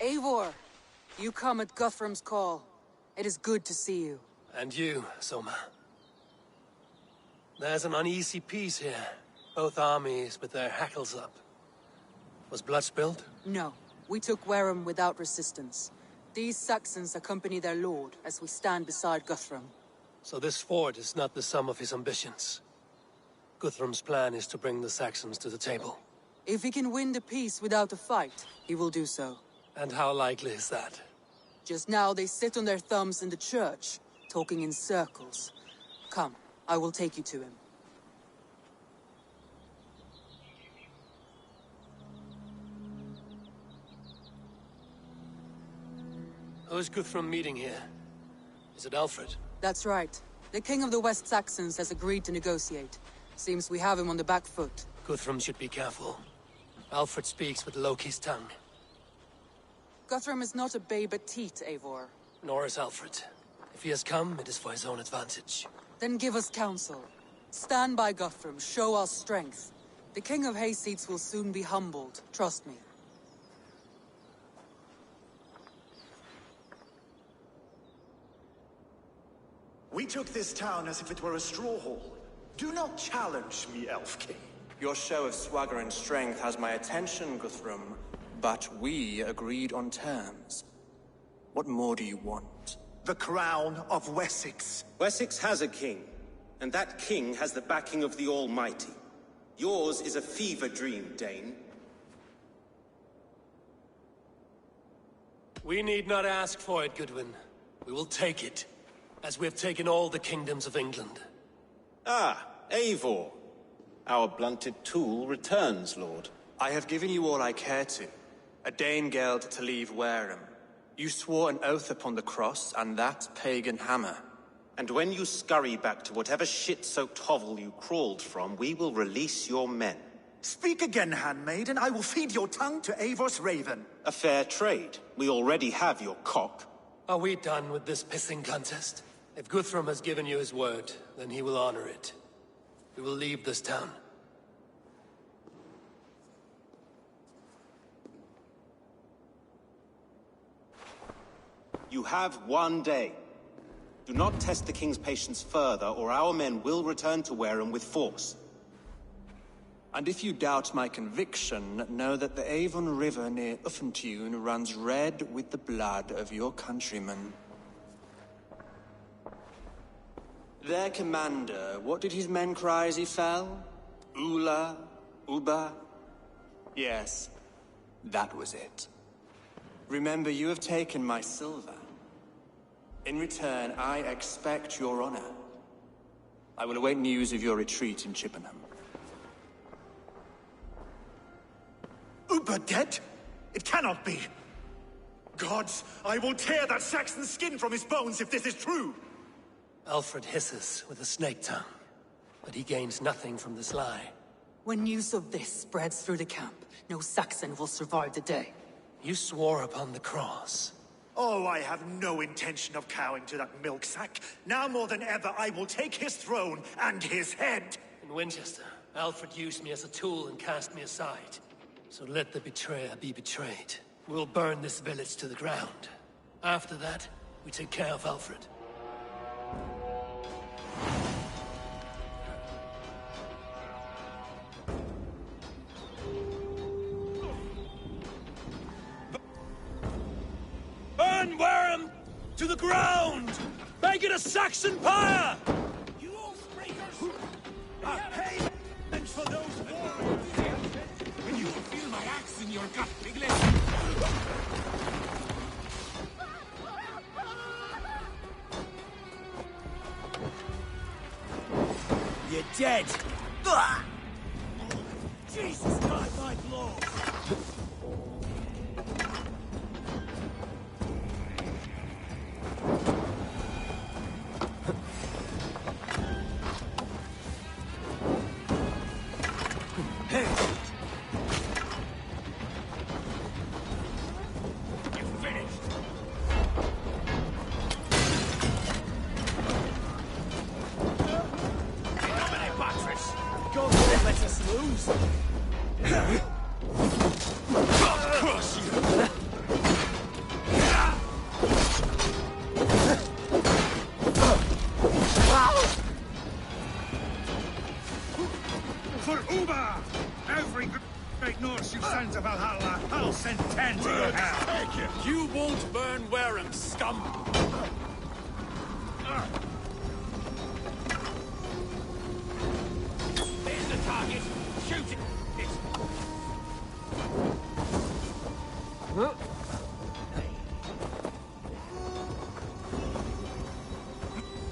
Eivor, you come at Guthrum's call. It is good to see you. And you, Soma. There's an uneasy peace here. Both armies with their hackles up. Was blood spilled? No. We took Wareham without resistance. These Saxons accompany their lord as we stand beside Guthrum. So this fort is not the sum of his ambitions. Guthrum's plan is to bring the Saxons to the table. If he can win the peace without a fight, he will do so. And how likely is that? Just now they sit on their thumbs in the church, talking in circles. Come, I will take you to him. Who is Guthrum meeting here? Is it Alfred? That's right. The king of the West Saxons has agreed to negotiate. Seems we have him on the back foot. Guthrum should be careful. Alfred speaks with Loki's tongue. Guthrum is not a babe at teat, Eivor. Nor is Alfred. If he has come, it is for his own advantage. Then give us counsel. Stand by Guthrum, show our strength. The King of Hayseeds will soon be humbled, trust me. We took this town as if it were a straw hall. Do not challenge me, Elf King. Your show of swagger and strength has my attention, Guthrum. But we agreed on terms. What more do you want? The crown of Wessex. Wessex has a king, and that king has the backing of the Almighty. Yours is a fever dream, Dane. We need not ask for it, Goodwin. We will take it, as we have taken all the kingdoms of England. Ah, Eivor. Our blunted tool returns, Lord. I have given you all I care to. A Danegeld to leave Wareham. You swore an oath upon the cross, and that pagan hammer. And when you scurry back to whatever shit-soaked hovel you crawled from, we will release your men. Speak again, handmaid, and I will feed your tongue to Eivor's raven. A fair trade. We already have your cock. Are we done with this pissing contest? If Guthrum has given you his word, then he will honor it. We will leave this town. You have one day. Do not test the king's patience further, or our men will return to Wareham with force. And if you doubt my conviction, know that the Avon River near Uffentune runs red with the blood of your countrymen. Their commander, what did his men cry as he fell? Ula? Uba? Yes, that was it. Remember, you have taken my silver. In return, I expect your honor. I will await news of your retreat in Chippenham. Uber dead? It cannot be. Gods, I will tear that Saxon's skin from his bones if this is true. Alfred hisses with a snake tongue, but he gains nothing from this lie. When news of this spreads through the camp, no Saxon will survive the day. You swore upon the cross. Oh, I have no intention of cowing to that milk sack. Now more than ever, I will take his throne and his head. In Winchester, Alfred used me as a tool and cast me aside. So let the betrayer be betrayed. We'll burn this village to the ground. After that, we take care of Alfred. Burn Wareham to the ground! Make it a Saxon pyre! You oath-breakers! A payment for those warriors! When you feel my axe in your gut, piglet! You're dead! Ah! Jesus, God, my blow! For Uber! Every great Norse you send to Valhalla, I'll send 10 to your house. You won't burn Wareham, scum! There's the target. Shoot it.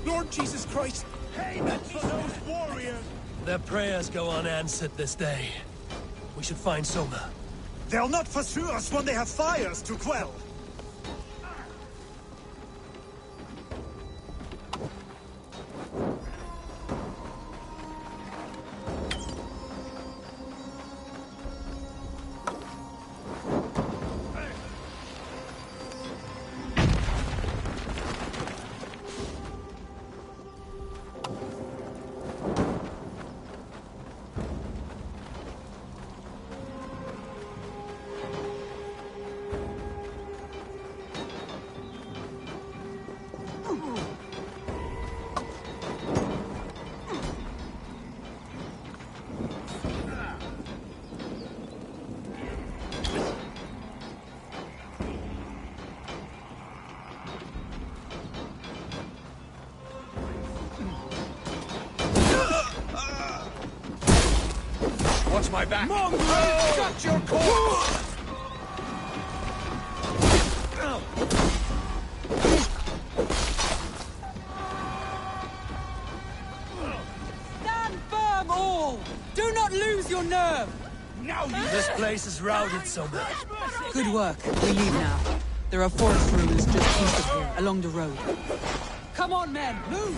Lord Jesus Christ! Payment for those warriors! Their prayers go unanswered this day. We should find Soma. They'll not pursue us when they have fires to quell! Watch my back! Mongrel! Shut your core! Stand firm, all! Do not lose your nerve! Now you... This place is routed, Soma. Good work. We leave now. There are forest ruins just east of here, along the road. Come on, men! Move!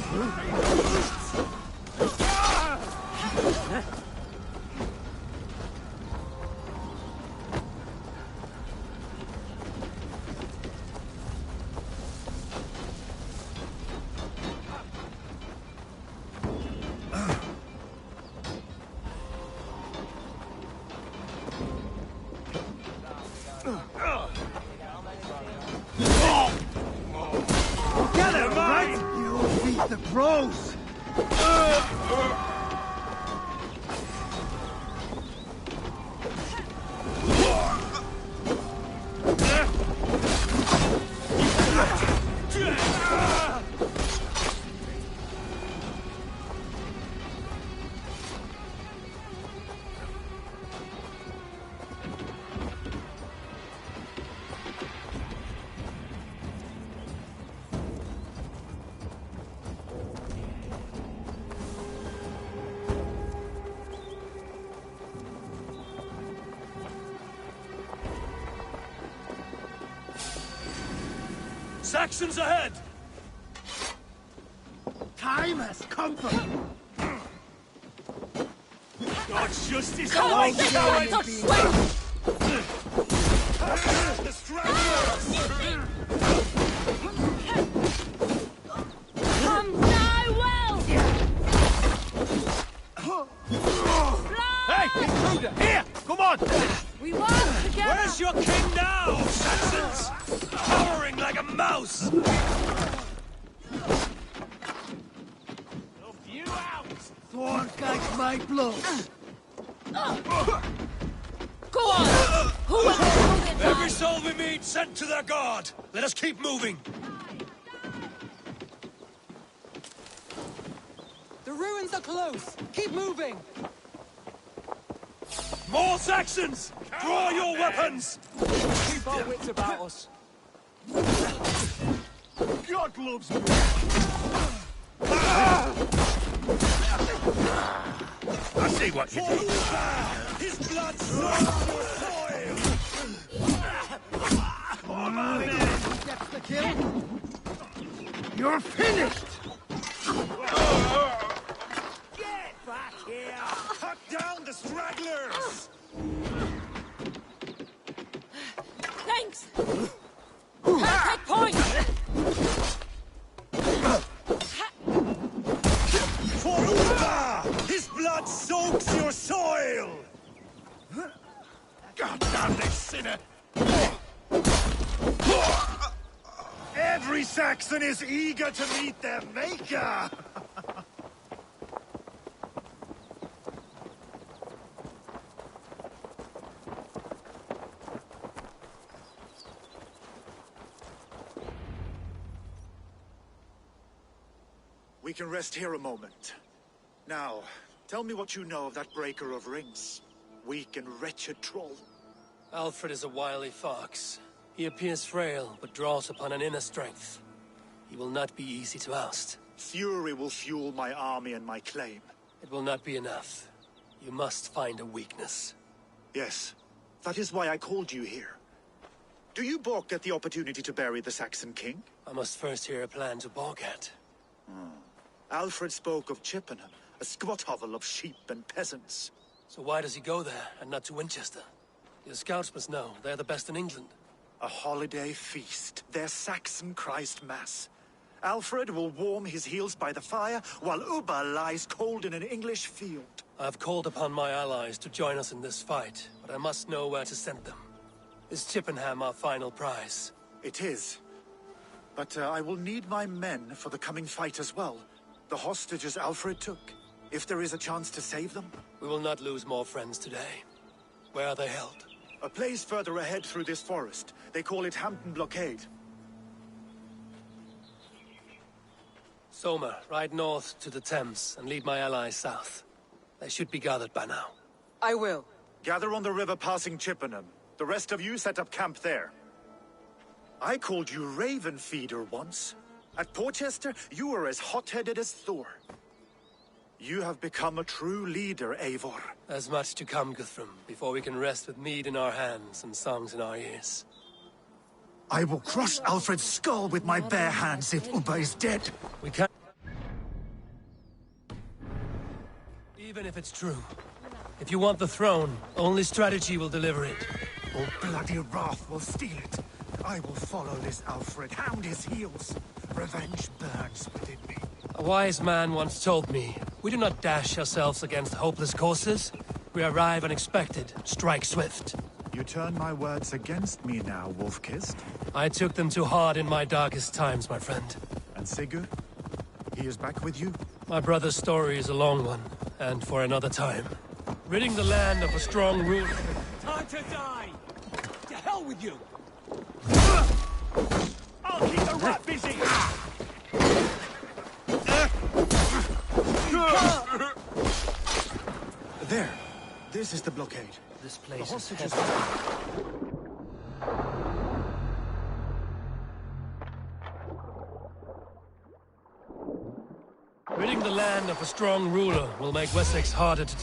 Get it, right? You'll beat the pros! Saxons ahead! Time has come for you! God's justice! Come on, get out of swing! The stragglers! Come die well! Hey, intruder! Here! Come on! We work together! Where's your king now, Saxons? Cowering like a mouse! You out! Thorn guides my blow! Go on! Who will hold it Every down? soul we meet sent to their god! Let us keep moving! ruins are close! Keep moving! More Saxons! Draw your weapons! Keep our wits about us. God loves me. I see what you did. His blood soaks your soil! Gets the kill. You're finished! Get back here! Cut down the stragglers! Thanks! Take point! For Uba! His blood soaks your soil! God damn this sinner! Every Saxon is eager to meet their maker! We can rest here a moment. Now, tell me what you know of that breaker of rings. Weak and wretched troll. Alfred is a wily fox. He appears frail, but draws upon an inner strength. He will not be easy to oust. Fury will fuel my army and my claim. It will not be enough. You must find a weakness. Yes, that is why I called you here. Do you balk at the opportunity to bury the Saxon king? I must first hear a plan to balk at. Alfred spoke of Chippenham, a squat hovel of sheep and peasants. So why does he go there, and not to Winchester? Your scouts must know. They're the best in England. A holiday feast, their Saxon Christ Mass. Alfred will warm his heels by the fire, while Uba lies cold in an English field. I have called upon my allies to join us in this fight, but I must know where to send them. Is Chippenham our final prize? It is. But I will need my men for the coming fight as well. The hostages Alfred took. If there is a chance to save them. We will not lose more friends today. Where are they held? A place further ahead through this forest. They call it Hampton Blockade. Somer, ride north to the Thames and lead my allies south. They should be gathered by now. I will. Gather on the river passing Chippenham. The rest of you set up camp there. I called you Raven Feeder once. At Porchester, you were as hot-headed as Thor. You have become a true leader, Eivor. There's much to come, Guthrum, before we can rest with mead in our hands and songs in our ears. I will crush Alfred's skull with my bare hands if Uba is dead. We can't... Even if it's true. If you want the throne, only strategy will deliver it. Or bloody wrath will steal it. I will follow this Alfred, hound his heels. Revenge burns within me. A wise man once told me, we do not dash ourselves against hopeless courses. We arrive unexpected, strike swift. You turn my words against me now, Wolf-Kissed. I took them too hard in my darkest times, my friend. And Sigurd? He is back with you? My brother's story is a long one, and for another time. Ridding the land of a strong ruler. Time to die! To hell with you! I'll keep the rat busy! There. This is the blockade. This place is hostages heavy. Ridding the land of a strong ruler will make Wessex harder to...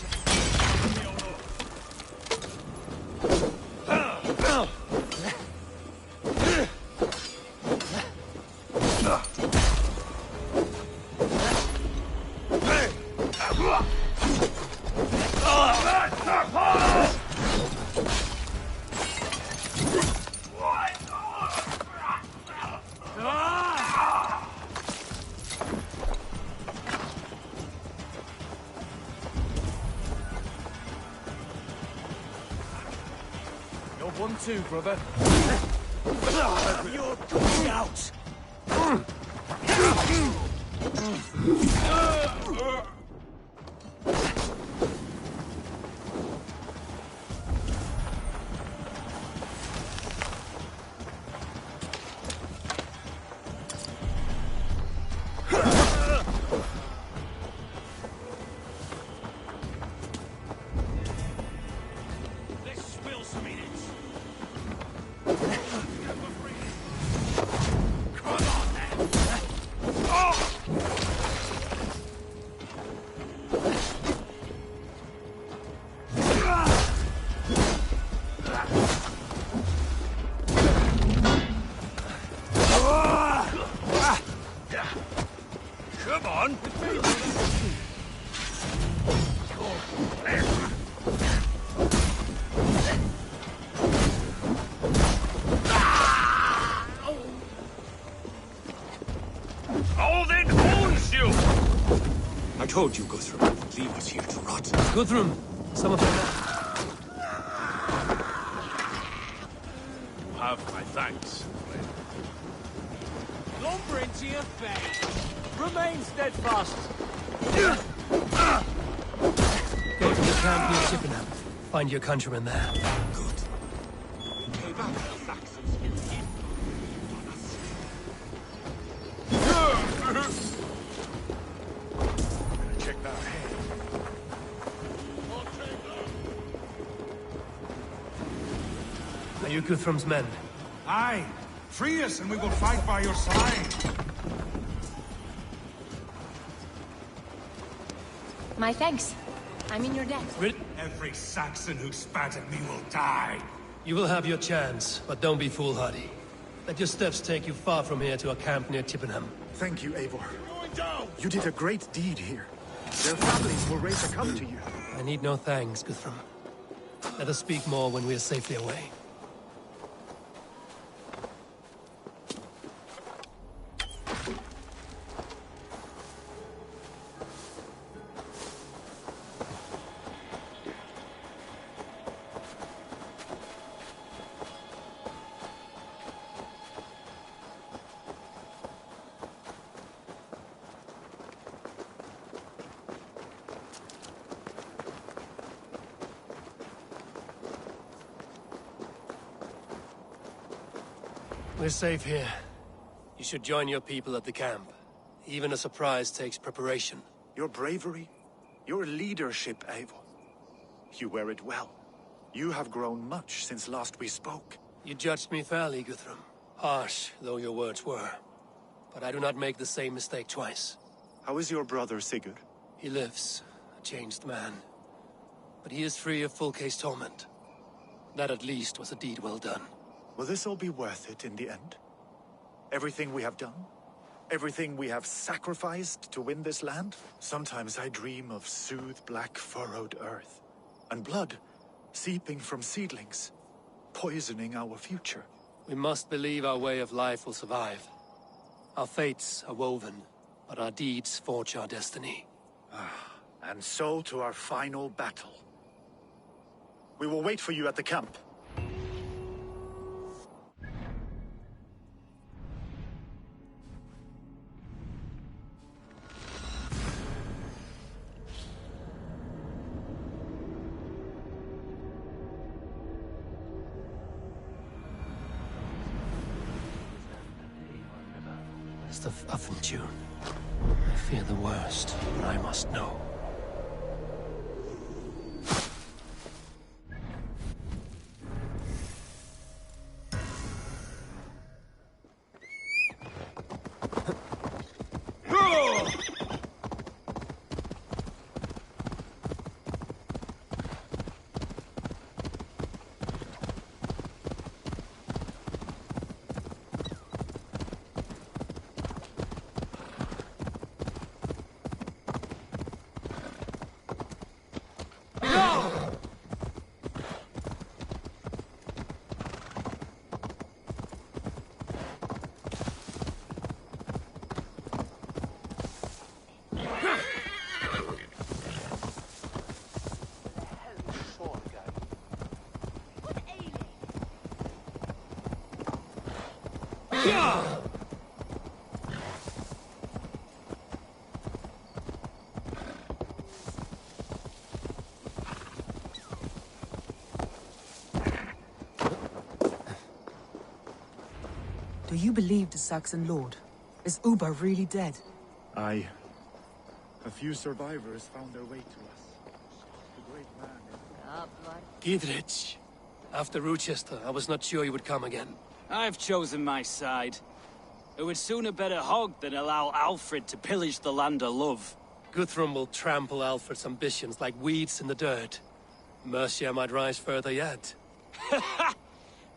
You're 1-2, brother. You're going out! Odin owns you! I told you, Guthrum, leave us here to rot. Guthrum, some of them. Have my thanks. Lumbering to your fate. Remain steadfast. Go to the camp near Chippenham. Find your countrymen there. Good. Check that head. Are you Guthrum's men? Aye. Free us and we will fight by your side. My thanks. I'm in your debt. Every Saxon who spat at me will die. You will have your chance, but don't be foolhardy. Let your steps take you far from here to a camp near Chippenham. Thank you, Eivor. Going down! You did a great deed here. Their families will raise a cup to you. I need no thanks, Guthrum. Let us speak more when we are safely away. We're safe here. You should join your people at the camp. Even a surprise takes preparation. Your bravery, your leadership, Eivor. You wear it well. You have grown much since last we spoke. You judged me fairly, Guthrum. Harsh, though your words were. But I do not make the same mistake twice. How is your brother, Sigurd? He lives, a changed man. But he is free of full case torment. That at least was a deed well done. Will this all be worth it in the end? Everything we have done? Everything we have sacrificed to win this land? Sometimes I dream of soothed black furrowed earth. And blood seeping from seedlings, poisoning our future. We must believe our way of life will survive. Our fates are woven, but our deeds forge our destiny. And so to our final battle. We will wait for you at the camp. The Fuffen tune. I fear the worst, but I must know. Do you believe the Saxon lord? Is Uba really dead? Aye. A few survivors found their way to us. The great man is... Dietrich. After Rochester, I was not sure you would come again. I've chosen my side. I would sooner bet a hog than allow Alfred to pillage the land of love. Guthrum will trample Alfred's ambitions like weeds in the dirt. Mercia might rise further yet.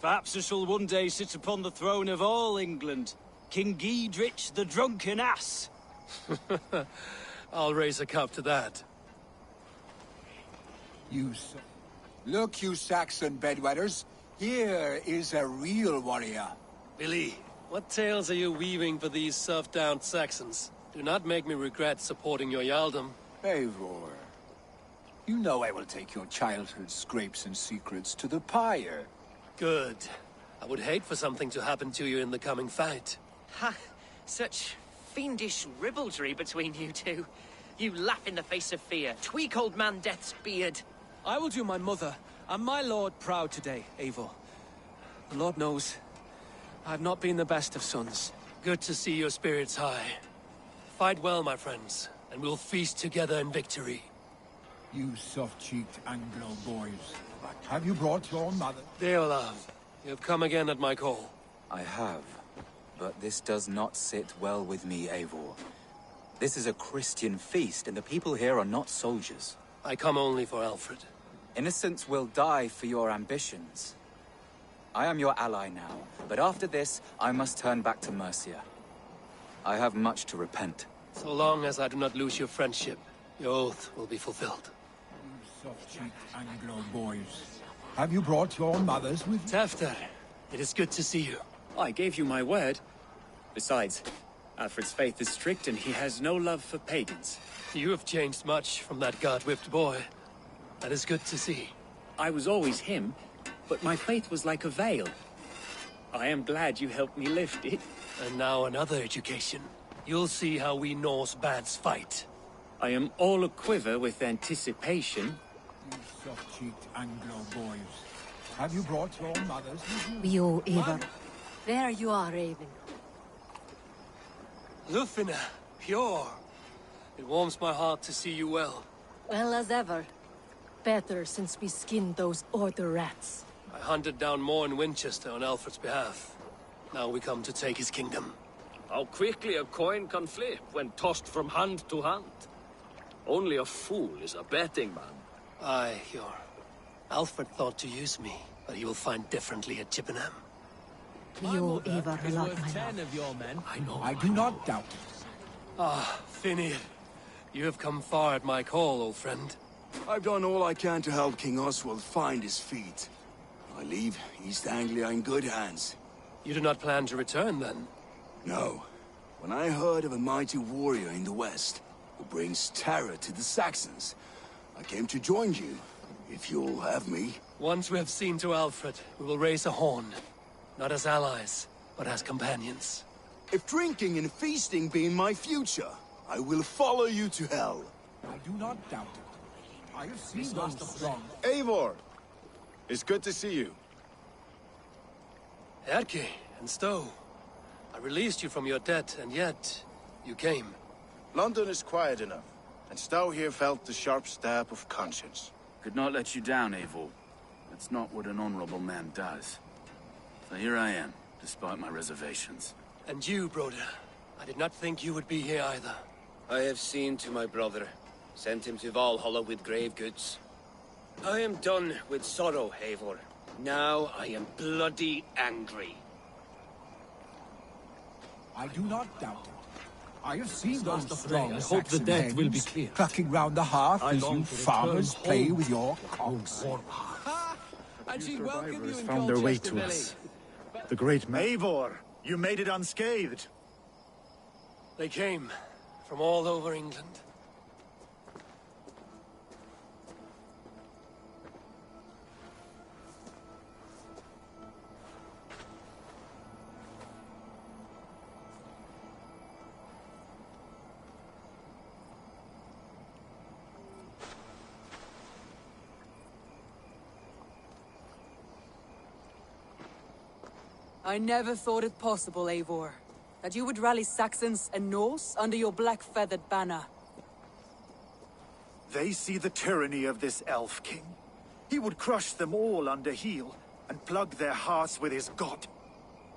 Perhaps I shall one day sit upon the throne of all England. King Giedrich the drunken ass. I'll raise a cup to that. Look, you Saxon bedwetters. Here is a real warrior. Billy, what tales are you weaving for these serf-down Saxons? Do not make me regret supporting your Jarldom. Eivor, you know I will take your childhood scrapes and secrets to the pyre. Good. I would hate for something to happen to you in the coming fight. Ha! Such fiendish ribaldry between you two. You laugh in the face of fear, tweak old man Death's beard. I will do my mother and my lord proud today, Eivor. The Lord knows, I have not been the best of sons. Good to see your spirits high. Fight well, my friends, and we'll feast together in victory. You soft-cheeked Anglo boys. Have you brought your mother? Deolav, you have come again at my call. I have, but this does not sit well with me, Eivor. This is a Christian feast, and the people here are not soldiers. I come only for Alfred. Innocents will die for your ambitions. I am your ally now, but after this, I must turn back to Mercia. I have much to repent. So long as I do not lose your friendship, your oath will be fulfilled. You soft-cheeked Anglo boys. Have you brought your mothers with you? Tafter, it is good to see you. I gave you my word. Besides, Alfred's faith is strict and he has no love for pagans. You have changed much from that god-whipped boy. That is good to see. I was always him, but my faith was like a veil. I am glad you helped me lift it. And now another education. You'll see how we Norse bads fight. I am all aquiver with anticipation. You soft-cheeked Anglo boys. Have you brought your mothers with you? You, Eivor. There you are, Raven. Lufina, pure. It warms my heart to see you well. Well as ever. Better since we skinned those Order rats. I hunted down more in Winchester on Alfred's behalf. Now we come to take his kingdom. How quickly a coin can flip when tossed from hand to hand. Only a fool is a betting man. Aye, Hjor. Alfred thought to use me, but he will find differently at Chippenham. You, Eivor, a lot, my 10 love. of your men. I know. I do not doubt it. Ah, Finir. You have come far at my call, old friend. I've done all I can to help King Oswald find his feet. I leave East Anglia in good hands. You do not plan to return, then? No. When I heard of a mighty warrior in the west, who brings terror to the Saxons, I came to join you, if you'll have me. Once we have seen to Alfred, we will raise a horn. Not as allies, but as companions. If drinking and feasting be in my future, I will follow you to hell. I do not doubt it. I have seen those strong. Eivor! It's good to see you. Erke and Stowe. I released you from your debt, and yet you came. London is quiet enough, and Stowe here felt the sharp stab of conscience. Could not let you down, Eivor. That's not what an honorable man does. So here I am, despite my reservations. And you, Broder. I did not think you would be here either. I have seen to my brother. Sent him to Valhalla with grave goods. I am done with sorrow, Eivor. Now I am bloody angry. I do not doubt it. I have seen those strong I hope the Saxon debt will be hens clear. clucking round the hearth I as long you to farmers return play home. with your cocks. And she welcomed you in found their way Colchester to Valley. us. The great man. Eivor, you made it unscathed. They came from all over England. I never thought it possible, Eivor, that you would rally Saxons and Norse under your black-feathered banner. They see the tyranny of this elf king. He would crush them all under heel and plug their hearts with his god.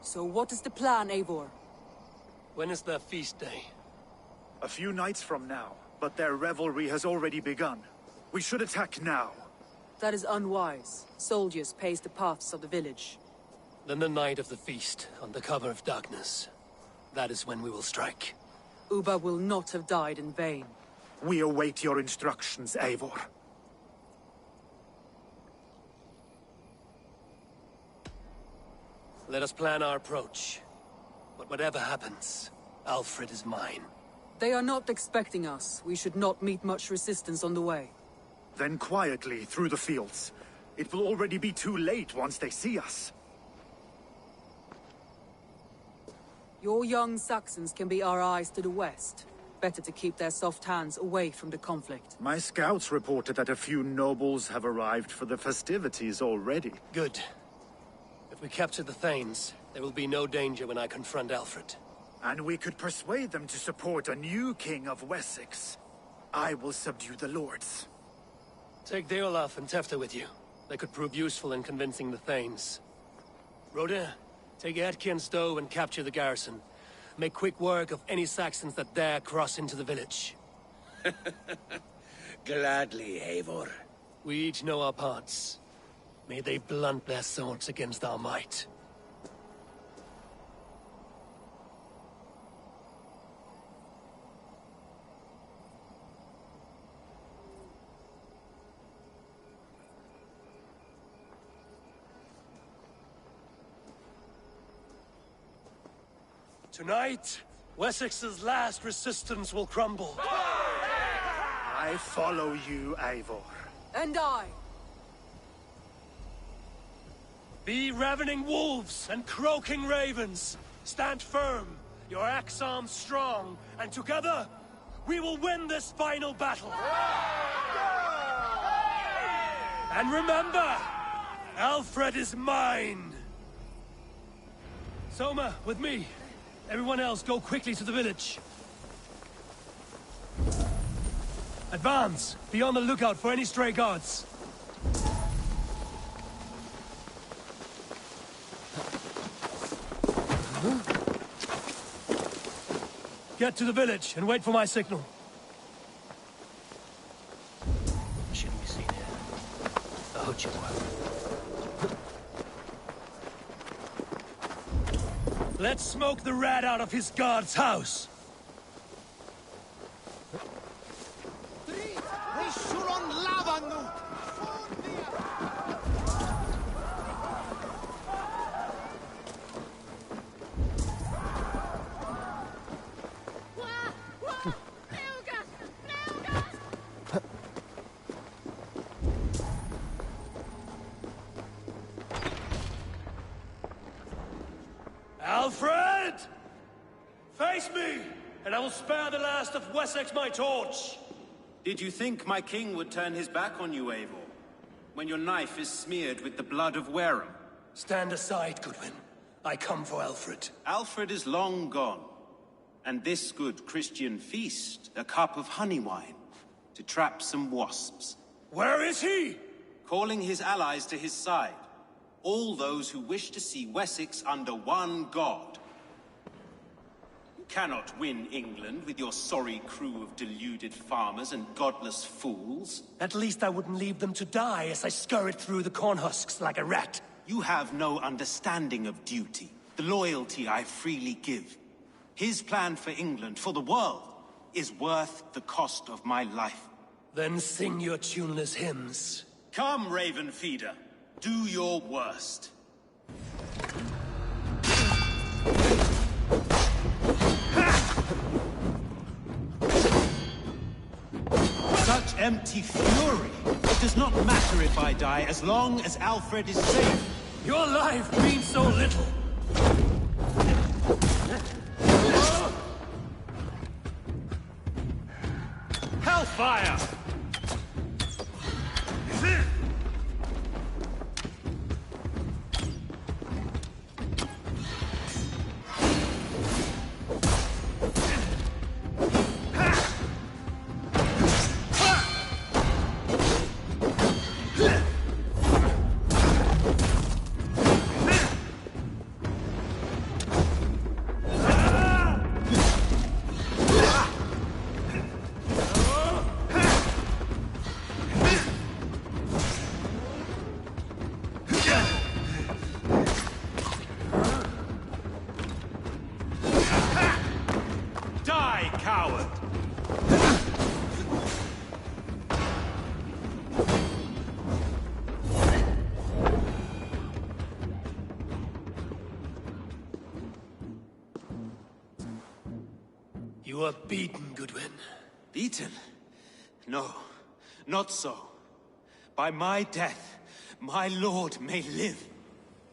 So what is the plan, Eivor? When is their feast day? A few nights from now, but their revelry has already begun. We should attack now. That is unwise. Soldiers pace the paths of the village. Then the night of the feast, under cover of darkness. That is when we will strike. Ubba will not have died in vain. We await your instructions, Eivor. Let us plan our approach. But whatever happens, Alfred is mine. They are not expecting us. We should not meet much resistance on the way. Then quietly through the fields. It will already be too late once they see us. Your young Saxons can be our eyes to the west. Better to keep their soft hands away from the conflict. My scouts reported that a few nobles have arrived for the festivities already. Good. If we capture the Thanes, there will be no danger when I confront Alfred. And we could persuade them to support a new king of Wessex. I will subdue the lords. Take Deolaf and Tefta with you. They could prove useful in convincing the Thanes. Rhoda, take Etki and Stowe and capture the garrison. Make quick work of any Saxons that dare cross into the village. Gladly, Eivor. We each know our parts. May they blunt their swords against our might. Tonight, Wessex's last resistance will crumble. I follow you, Eivor. And I. Be ravening wolves and croaking ravens. Stand firm, your axe arms strong, and together, we will win this final battle. And remember, Alfred is mine. Soma, with me. Everyone else, go quickly to the village. Advance! Be on the lookout for any stray guards. Get to the village and wait for my signal. Shouldn't be seen here. I hope you will. Let's smoke the rat out of his guard's house. Alfred! Face me, and I will spare the last of Wessex my torch! Did you think my king would turn his back on you, Eivor? When your knife is smeared with the blood of Wareham? Stand aside, Goodwin. I come for Alfred. Alfred is long gone. And this good Christian feast, a cup of honey wine, to trap some wasps. Where is he? Calling his allies to his side. All those who wish to see Wessex under one god. You cannot win England with your sorry crew of deluded farmers and godless fools. At least I wouldn't leave them to die as I scurried through the corn husks like a rat. You have no understanding of duty, the loyalty I freely give. His plan for England, for the world, is worth the cost of my life. Then sing your tuneless hymns. Come, Raven Feeder. Do your worst. Such empty fury. It does not matter if I die, as long as Alfred is safe. Your life means so little. Hellfire! You are beaten, Goodwin. Beaten? No, not so. By my death, my lord may live.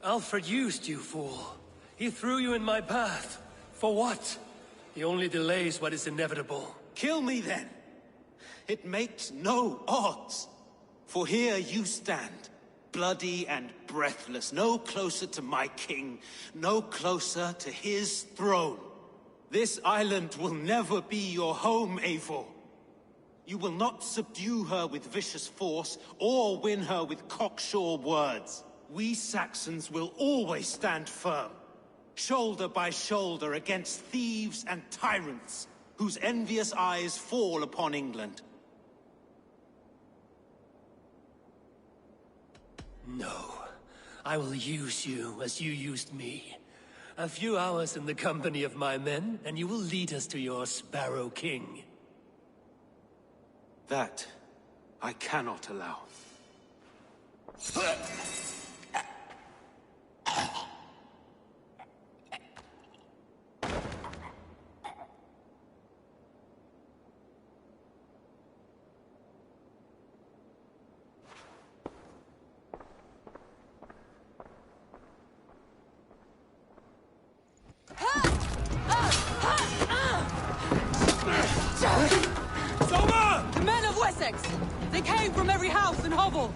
Alfred used you, fool. He threw you in my path. For what? He only delays what is inevitable. Kill me then. It makes no odds. For here you stand, bloody and breathless, no closer to my king, no closer to his throne. This island will never be your home, Eivor. You will not subdue her with vicious force, or win her with cocksure words. We Saxons will always stand firm, shoulder by shoulder against thieves and tyrants, whose envious eyes fall upon England. No. I will use you as you used me. A few hours in the company of my men, and you will lead us to your Sparrow King. That I cannot allow. The men of Wessex! They came from every house and hovel!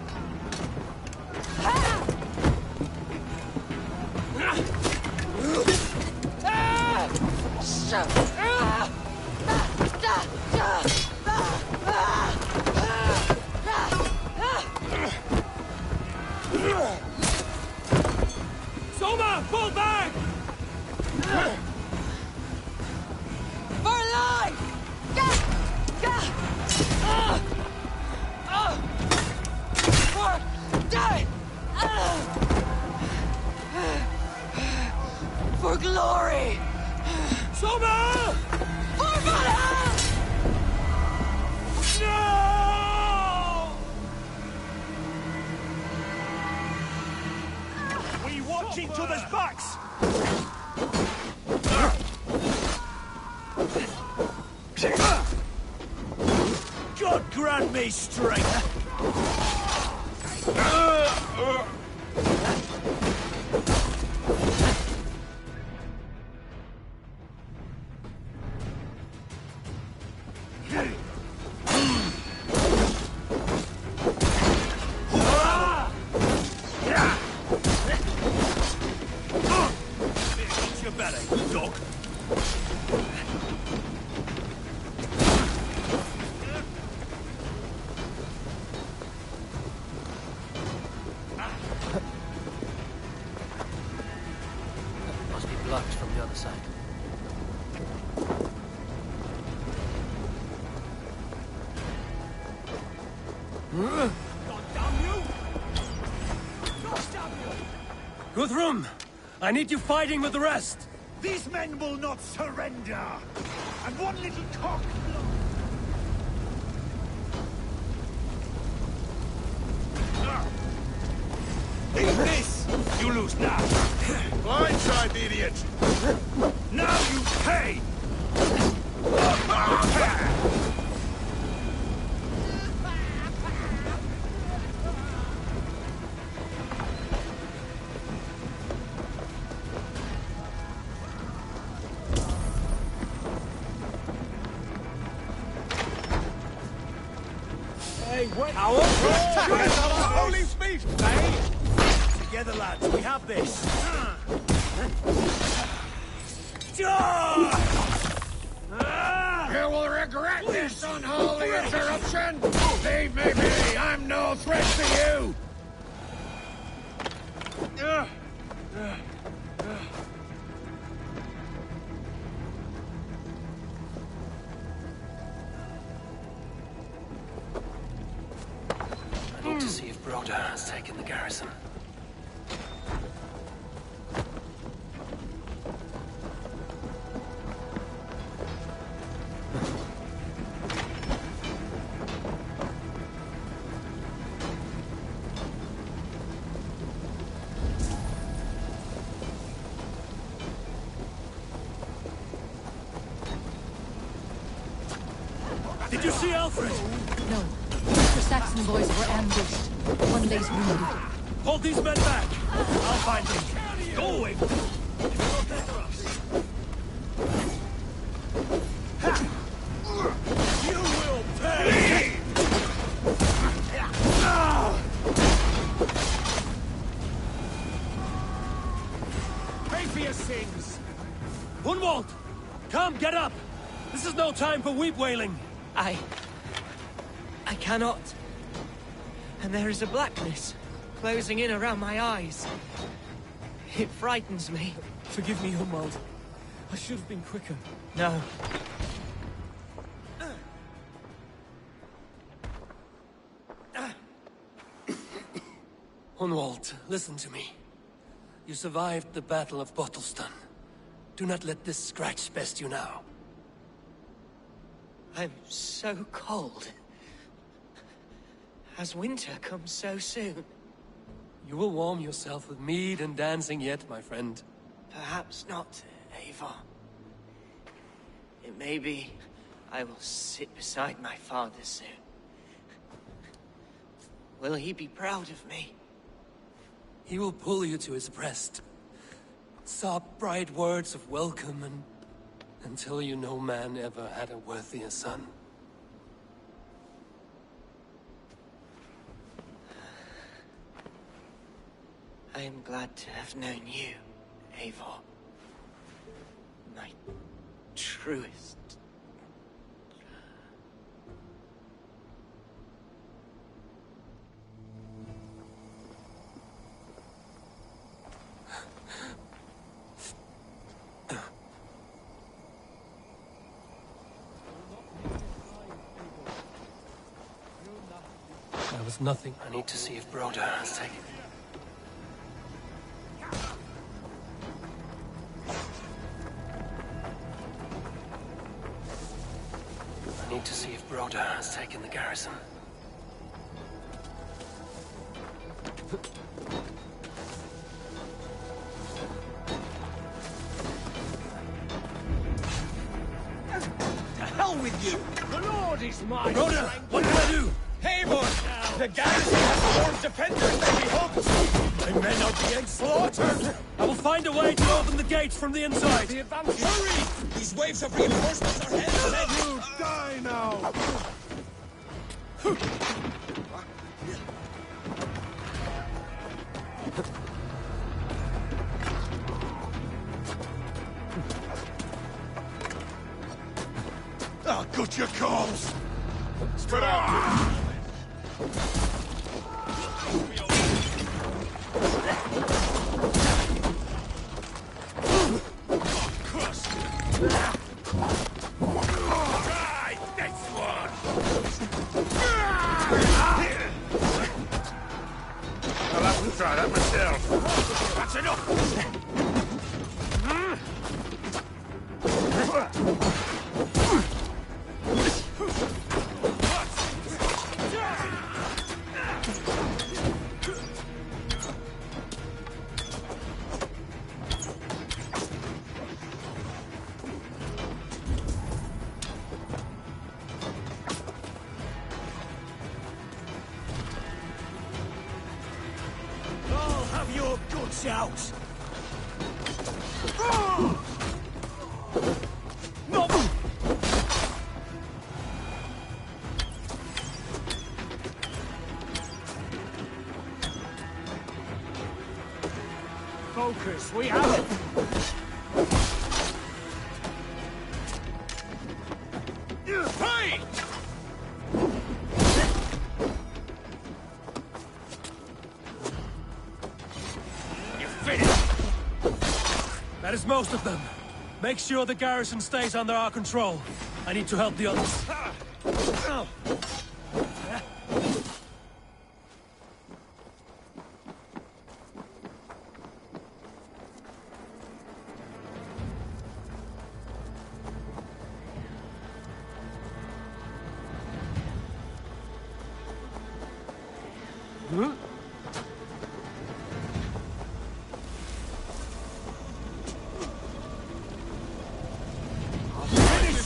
Soma, fall back! For life! For die! For glory! Soma! For Valhalla! No! We watch each other's backs! God grant me strength! You better, dog. Must be blocked from the other side. Guthrum! I need you fighting with the rest! These men will not surrender! And one little cock... Take this! You lose now! Blindside the idiot! Now you pay! Hey, wait! Holy feast, eh? Together, lads, we have this. You will regret this unholy interruption! Leave me be! I'm no threat to you! I need to see if Broder has taken the garrison. Did you see Alfred? No. The Saxon boys were ambushed. One lays wounded. Hold these men back. I'll find them. Go away. You will pay! Pay for your sins! Hunwald! Come, get up! This is no time for weep wailing! I cannot. And there is a blackness closing in around my eyes. It frightens me. Forgive me, Hunwald. I should have been quicker. No. Hunwald, listen to me. You survived the Battle of Bottleston. Do not let this scratch best you now. I'm so cold. Has winter come so soon? You will warm yourself with mead and dancing yet, my friend. Perhaps not, Eivor. It may be I will sit beside my father soon. Will he be proud of me? He will pull you to his breast. Sob bright words of welcome until you no man ever had a worthier son. I am glad to have known you, Eivor. My truest. There was nothing. I need to see if Broder has taken it. I need to see if Broder has taken the garrison. To hell with you! The Lord is my Broder, strength. what can I do? Eivor! The garrison has more defenders than we hoped! My men are being slaughtered! I will find a way to open the gates from the inside. The advance. Hurry! These waves of reinforcements are headed. You die now! I'll gut your corpse! Spread out! Try this one! I'll have to try that myself. That's enough! I'll have your guts out. No! Focus, we have it! Fight! You're finished! That is most of them. Make sure the garrison stays under our control. I need to help the others.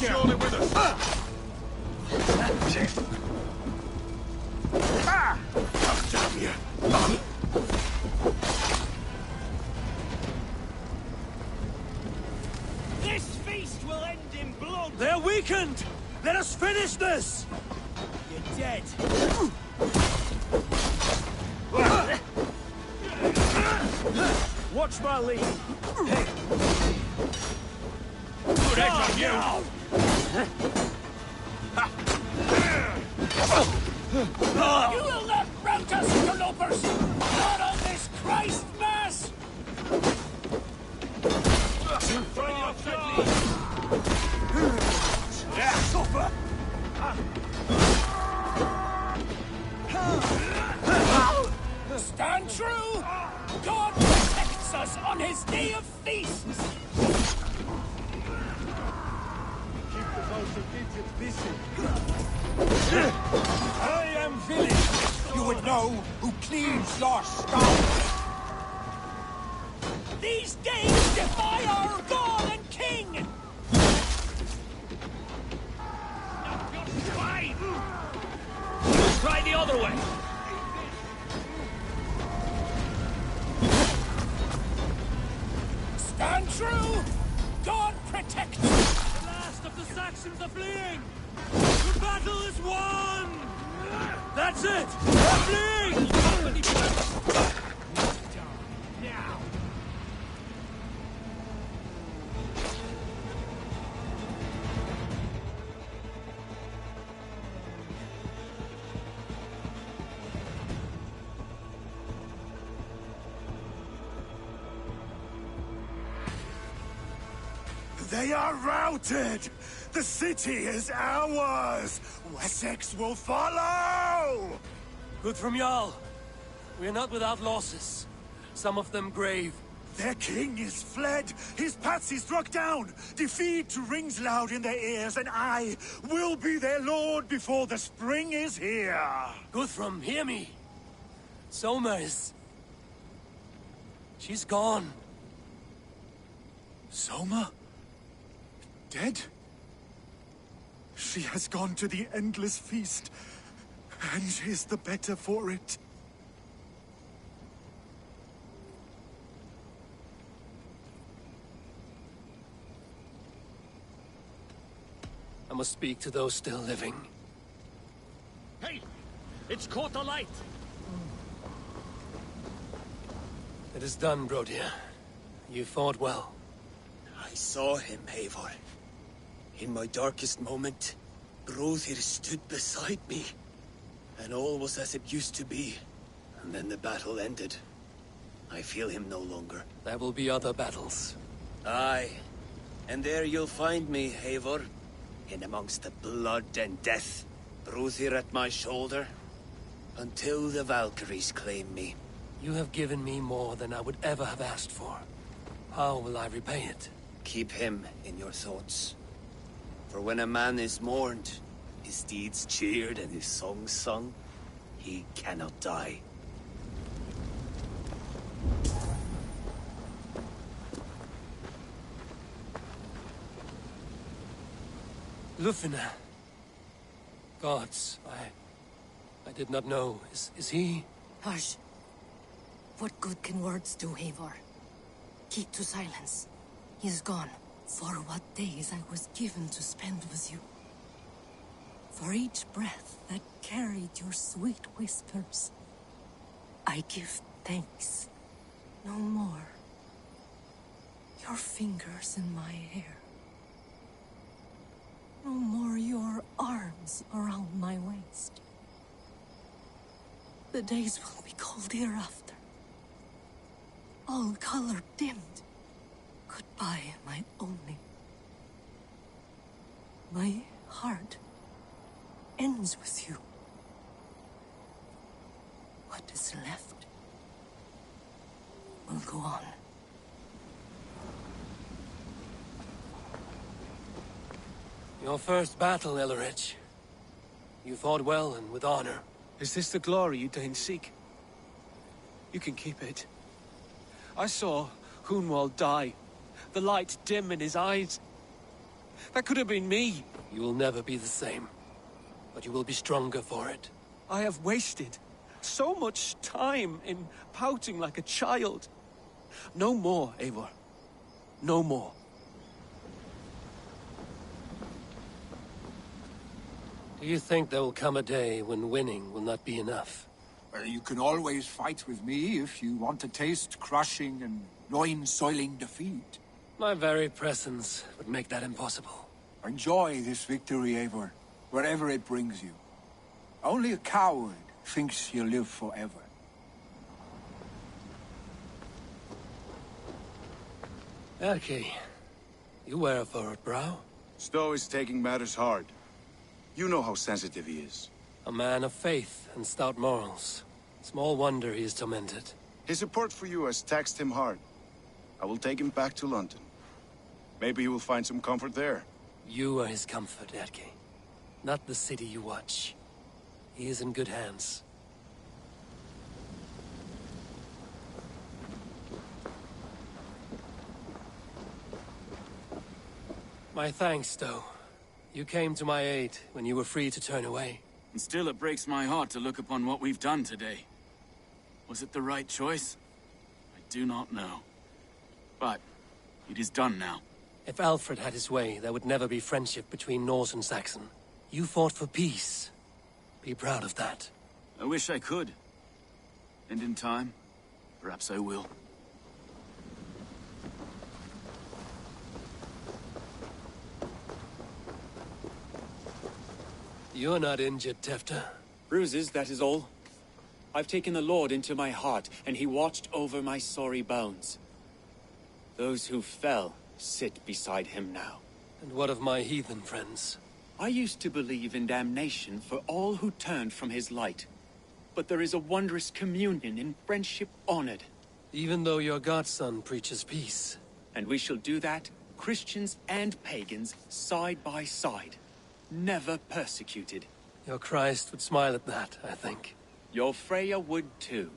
Surely with us. This feast will end in blood! They're weakened! Let us finish this! You're dead. Watch my lead! Good egg on you! You will not rout us, interlopers! Not on this Christ Mass! Try the outside lead! Suffer! Stand true! God protects us on his day of feasts! Keep the most obedient busy. I am village. You would know who cleans your skull. These days defy our God and King! Try the other way. Stand true! God protect you! The last of the Saxons are fleeing! The battle is won! That's it! They're fleeing! Now! They are routed! The city is ours! Wessex will follow! Good from Jarl. We're not without losses. Some of them grave. Their king is fled! His patsy struck down! Defeat rings loud in their ears, and I will be their lord before the spring is here! Guthrum, hear me. Soma is... She's gone. Soma? Dead? She has gone to the endless feast, and is the better for it. I must speak to those still living. Hey! It's caught the light! It is done, Brodir. You fought well. I saw him, Eivor. In my darkest moment, Brodir stood beside me. And all was as it used to be. And then the battle ended. I feel him no longer. There will be other battles. Aye. And there you'll find me, Eivor. In amongst the blood and death. Brodir at my shoulder. Until the Valkyries claim me. You have given me more than I would ever have asked for. How will I repay it? Keep him in your thoughts. For when a man is mourned, his deeds cheered and his songs sung, he cannot die. Lufina. Gods, I did not know. Is he? Hush. What good can words do, Eivor? Keep to silence. He is gone. For what days I was given to spend with you. For each breath that carried your sweet whispers. I give thanks. No more. Your fingers in my hair. No more your arms around my waist. The days will be cold hereafter. All color dimmed. Goodbye, my only. My heart ends with you. What is left will go on. Your first battle, Ellerich. You fought well and with honor. Is this the glory you deign seek? You can keep it. I saw Hunwald die. The light dim in his eyes. That could have been me. You will never be the same. But you will be stronger for it. I have wasted so much time in pouting like a child. No more, Eivor. No more. Do you think there will come a day when winning will not be enough? Well, you can always fight with me if you want to taste crushing and loin-soiling defeat. My very presence would make that impossible. Enjoy this victory, Eivor, wherever it brings you. Only a coward thinks he'll live forever. Erki, you wear a furrowed brow. Stowe is taking matters hard. You know how sensitive he is. A man of faith and stout morals. Small wonder he is tormented. His support for you has taxed him hard. I will take him back to London. Maybe he will find some comfort there. You are his comfort, Erki. Not the city you watch. He is in good hands. My thanks, Stowe. You came to my aid when you were free to turn away. And still it breaks my heart to look upon what we've done today. Was it the right choice? I do not know. But it is done now. If Alfred had his way, there would never be friendship between Norse and Saxon. You fought for peace. Be proud of that. I wish I could. And in time, perhaps I will. You're not injured, Tefta. Bruises, that is all. I've taken the Lord into my heart, and he watched over my sorry bones. Those who fell sit beside him now. And what of my heathen friends? I used to believe in damnation for all who turned from his light. But there is a wondrous communion in friendship honored. Even though your godson preaches peace. And we shall do that, Christians and pagans, side by side. Never persecuted. Your Christ would smile at that, I think. Your Freya would too.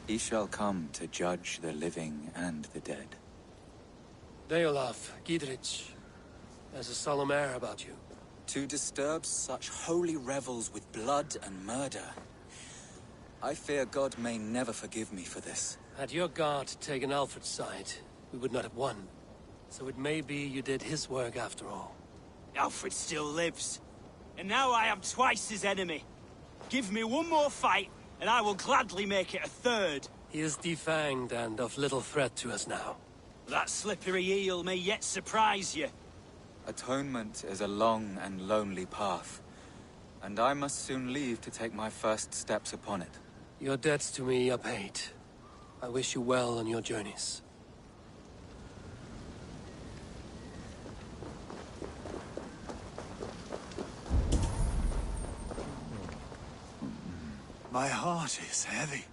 He shall come to judge the living and the dead. Deolaf, Gidrich, there's a solemn air about you. To disturb such holy revels with blood and murder. I fear God may never forgive me for this. Had your God taken Alfred's side, we would not have won. So it may be you did his work after all. Alfred still lives. And now I am twice his enemy. Give me one more fight, and I will gladly make it a third. He is defanged and of little threat to us now. That slippery eel may yet surprise you. Atonement is a long and lonely path, and I must soon leave to take my first steps upon it. Your debts to me are paid. I wish you well on your journeys. My heart is heavy.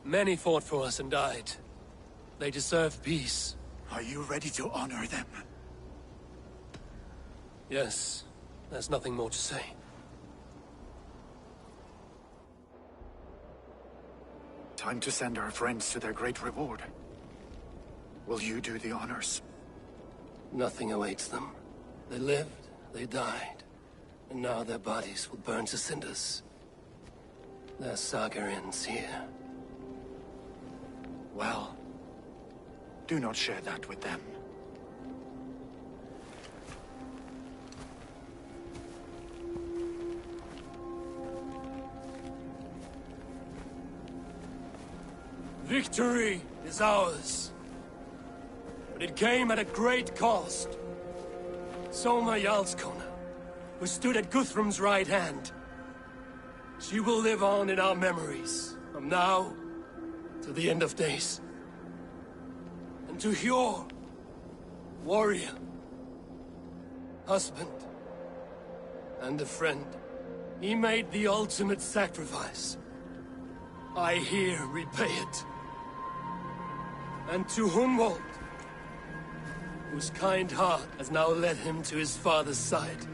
Many fought for us and died. They deserve peace. Are you ready to honor them? Yes. There's nothing more to say. Time to send our friends to their great reward. Will you do the honors? Nothing awaits them. They lived, they died, and now their bodies will burn to cinders. Their saga ends here. Well, do not share that with them. Victory is ours. But it came at a great cost. Soma Jarlskona, who stood at Guthrum's right hand. She will live on in our memories, from now to the end of days. And to Hjor, warrior, husband, and a friend, he made the ultimate sacrifice. I here repay it. And to Hunwald, whose kind heart has now led him to his father's side.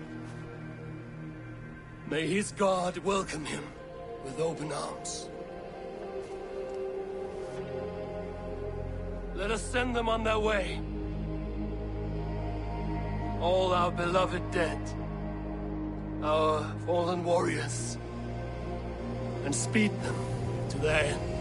May his God welcome him with open arms. Let us send them on their way. All our beloved dead, our fallen warriors, and speed them to their end.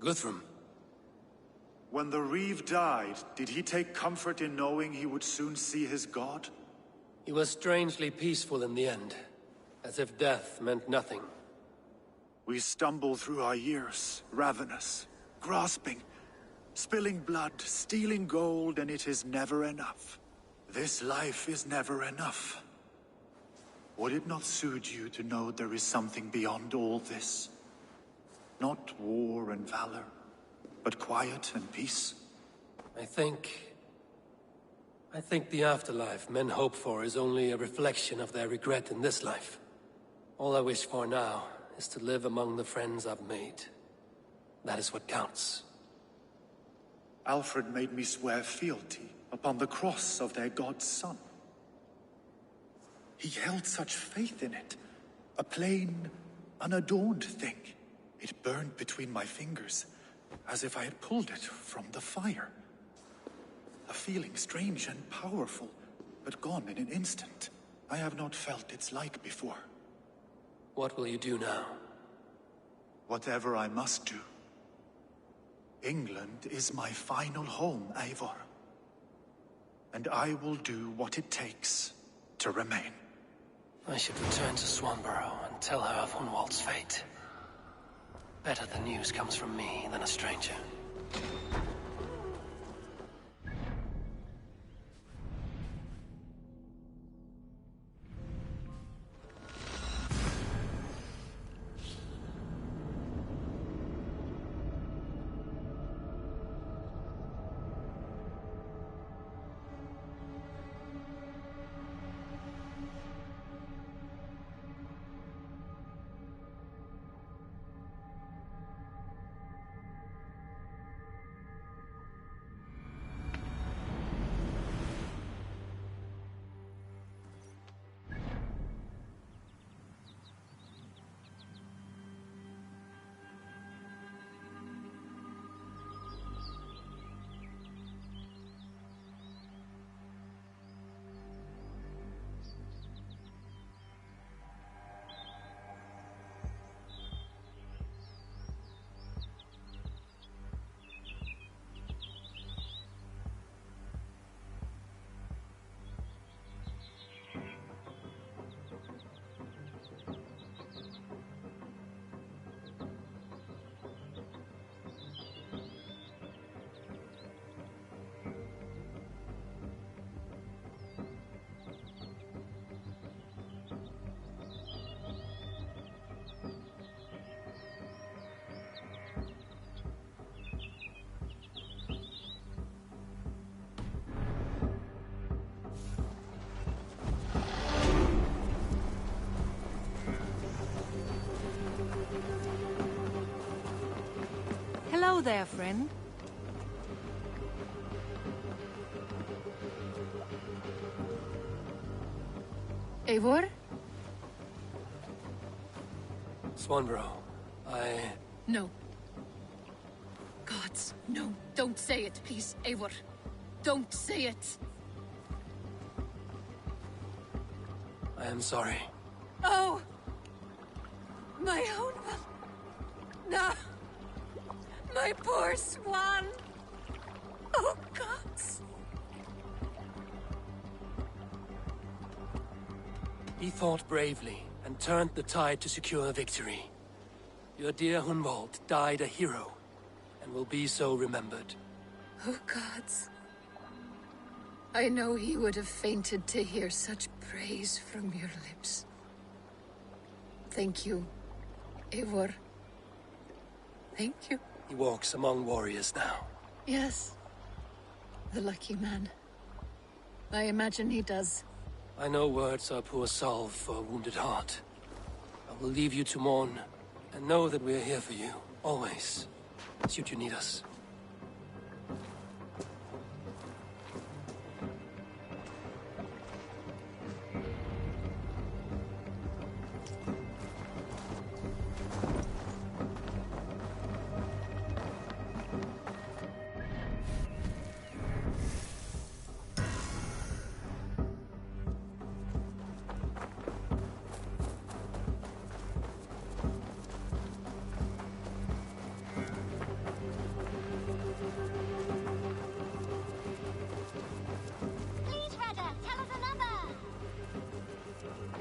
Guthrum. When the Reeve died, did he take comfort in knowing he would soon see his god? He was strangely peaceful in the end, as if death meant nothing. We stumble through our years, ravenous, grasping, spilling blood, stealing gold, and it is never enough. This life is never enough. Would it not soothe you to know there is something beyond all this? Not war and valor, but quiet and peace? I think the afterlife men hope for is only a reflection of their regret in this life. All I wish for now is to live among the friends I've made. That is what counts. Alfred made me swear fealty upon the cross of their god's son. He held such faith in it, a plain, unadorned thing. It burned between my fingers, as if I had pulled it from the fire. A feeling strange and powerful, but gone in an instant. I have not felt its like before. What will you do now? Whatever I must do. England is my final home, Eivor. And I will do what it takes to remain. I should return to Swanborough and tell her of Hunwald's fate. Better the news comes from me than a stranger. Hello there, friend. Eivor? Swanborough, No. Gods. No, don't say it, please, Eivor. Don't say it. I am sorry. Oh! My own one. No! My poor swan! Oh, gods! He fought bravely and turned the tide to secure victory. Your dear Hunwald died a hero, and will be so remembered. Oh, gods. I know he would have fainted to hear such praise from your lips. Thank you, Eivor. Thank you. He walks among warriors now. Yes. The lucky man. I imagine he does. I know words are poor salve for a wounded heart. I will leave you to mourn, and know that we are here for you, always, should you need us.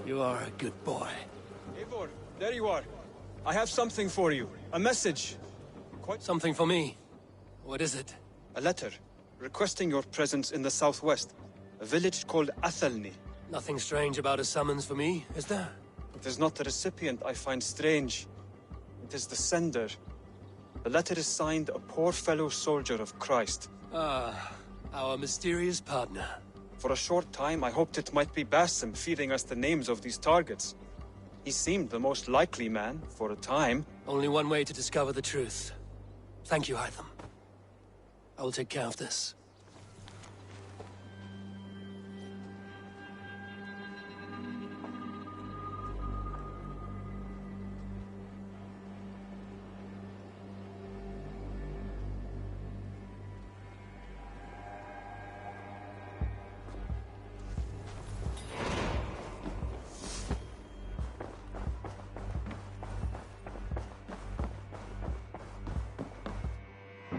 You are a good boy. Eivor, there you are. I have something for you. A message. Something for me? What is it? A letter, requesting your presence in the southwest. A village called Athelney. Nothing strange about a summons for me, is there? It is not the recipient I find strange. It is the sender. The letter is signed a poor fellow soldier of Christ. Ah, our mysterious partner. For a short time, I hoped it might be Basim feeding us the names of these targets. He seemed the most likely man, for a time. Only one way to discover the truth. Thank you, Hytham. I will take care of this.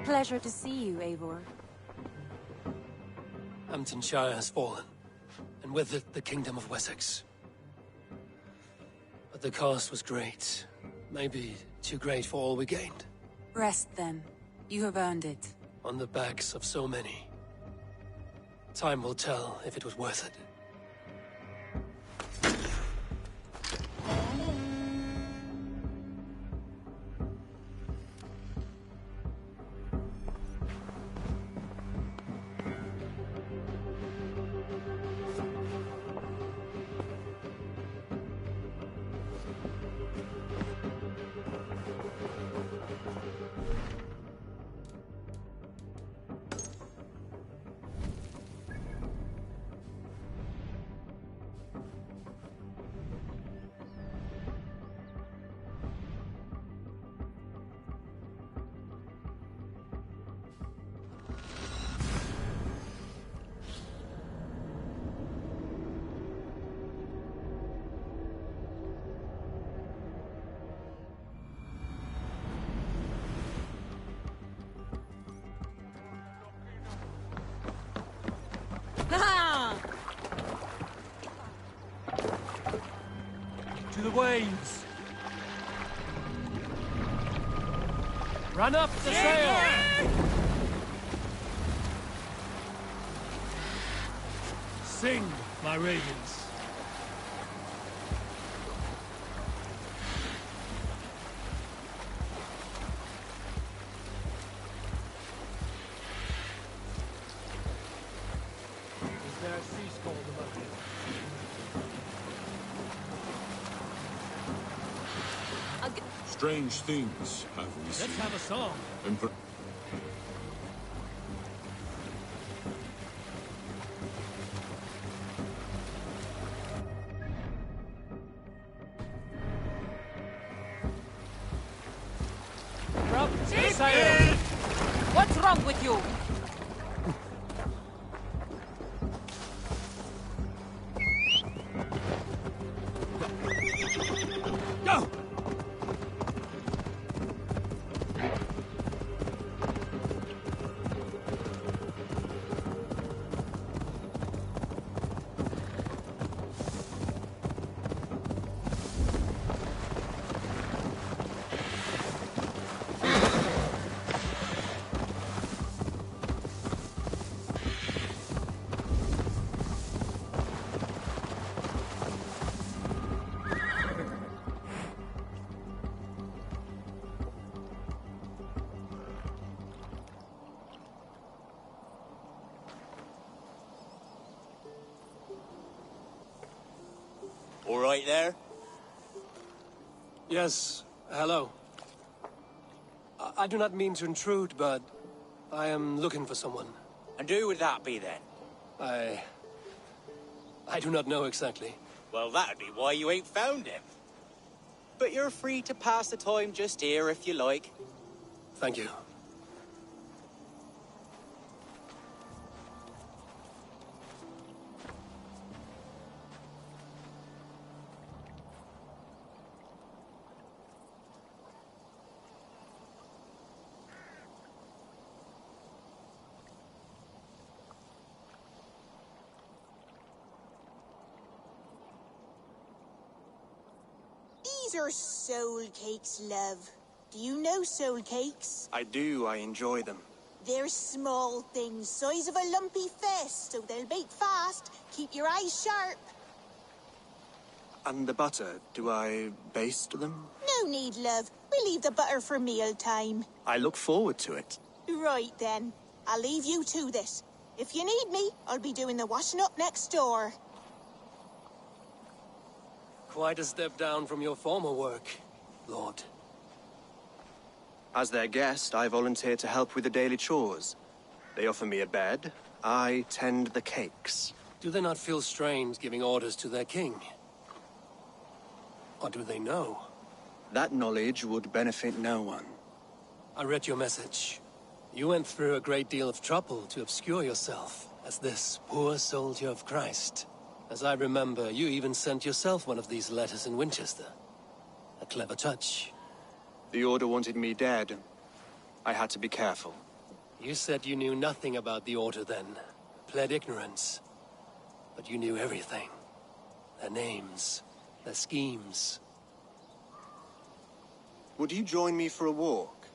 Pleasure to see you, Eivor. Hamptonshire has fallen, and with it the Kingdom of Wessex. But the cost was great. Maybe too great for all we gained. Rest then. You have earned it. On the backs of so many. Time will tell if it was worth it. To the waves! Run up the sail! Sing, my ravens. Is there a sea scold above here? Strange things have we seen. Let's have a song. Sail! What's wrong with you? Go! All right there? Yes, hello. I do not mean to intrude, but I am looking for someone. And who would that be then? I do not know exactly. Well, that'd be why you ain't found him. But you're free to pass the time just here if you like. Thank you. These are soul cakes, love. Do you know soul cakes? I do. I enjoy them. They're small things, size of a lumpy fist, so they'll bake fast. Keep your eyes sharp. And the butter, do I baste them? No need, love. We'll leave the butter for meal time. I look forward to it. Right then. I'll leave you to this. If you need me, I'll be doing the washing up next door. Quite a step down from your former work, Lord. As their guest, I volunteer to help with the daily chores. They offer me a bed. I tend the cakes. Do they not feel strange giving orders to their king? Or do they know? That knowledge would benefit no one. I read your message. You went through a great deal of trouble to obscure yourself as this poor soldier of Christ. As I remember, you even sent yourself one of these letters in Winchester. A clever touch. The Order wanted me dead. I had to be careful. You said you knew nothing about the Order then. Pled ignorance. But you knew everything. Their names, their schemes. Would you join me for a walk?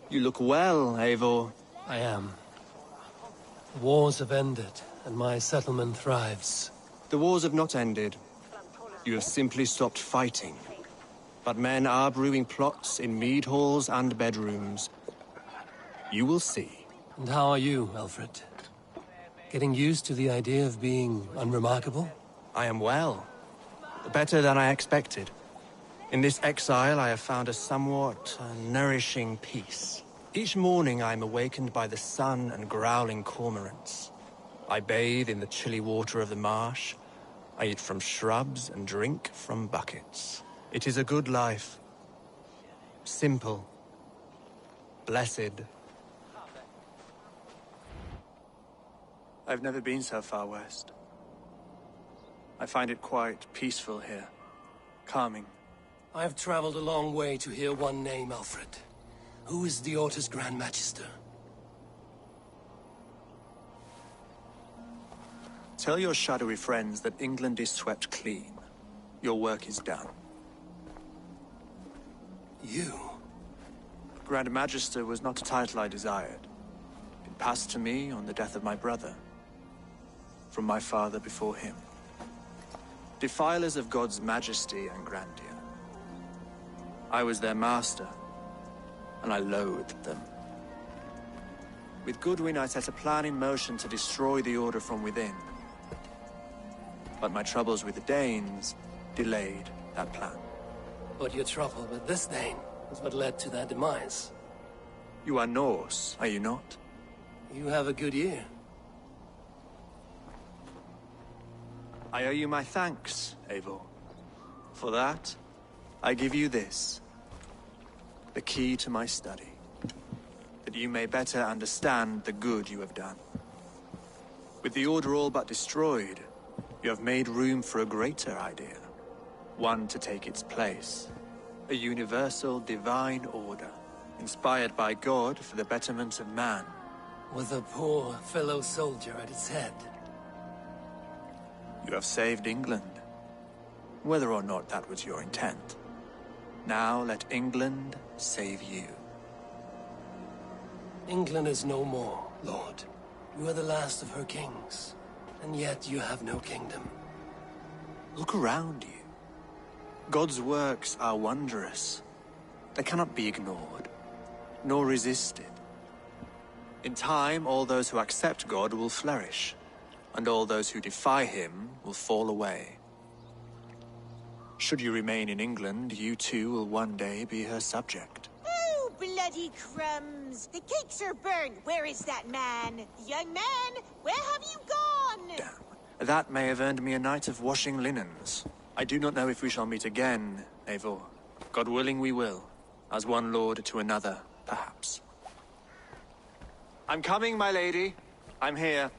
You look well, Eivor. I am. The wars have ended, and my settlement thrives. The wars have not ended. You have simply stopped fighting. But men are brewing plots in mead halls and bedrooms. You will see. And how are you, Alfred? Getting used to the idea of being unremarkable? I am well. Better than I expected. In this exile, I have found a somewhat nourishing peace. Each morning, I am awakened by the sun and growling cormorants. I bathe in the chilly water of the marsh. I eat from shrubs and drink from buckets. It is a good life. Simple. Blessed. I've never been so far west. I find it quite peaceful here. Calming. I have traveled a long way to hear one name, Alfred. Who is the Order's Grand Magister? Tell your shadowy friends that England is swept clean. Your work is done. You? Grand Magister was not a title I desired. It passed to me on the death of my brother. From my father before him. Defilers of God's majesty and grandeur. I was their master, and I loathed them. With Goodwin, I set a plan in motion to destroy the Order from within. But my troubles with the Danes delayed that plan. But your trouble with this Dane is what led to their demise. You are Norse, are you not? You have a good ear. I owe you my thanks, Eivor. For that, I give you this. The key to my study. that you may better understand the good you have done. With the Order all but destroyed, you have made room for a greater idea. One to take its place. A universal divine order, inspired by God for the betterment of man. With a poor fellow soldier at its head. You have saved England, whether or not that was your intent. Now let England save you. England is no more, Lord. You are the last of her kings, and yet you have no kingdom. Look around you. God's works are wondrous. They cannot be ignored, nor resisted. In time, all those who accept God will flourish, and all those who defy him will fall away. Should you remain in England, you too will one day be her subject. Oh, bloody crumbs! The cakes are burned. Where is that man? Young man, where have you gone? Damn. That may have earned me a night of washing linens. I do not know if we shall meet again, Eivor. God willing we will. As one lord to another, perhaps. I'm coming, my lady. I'm here.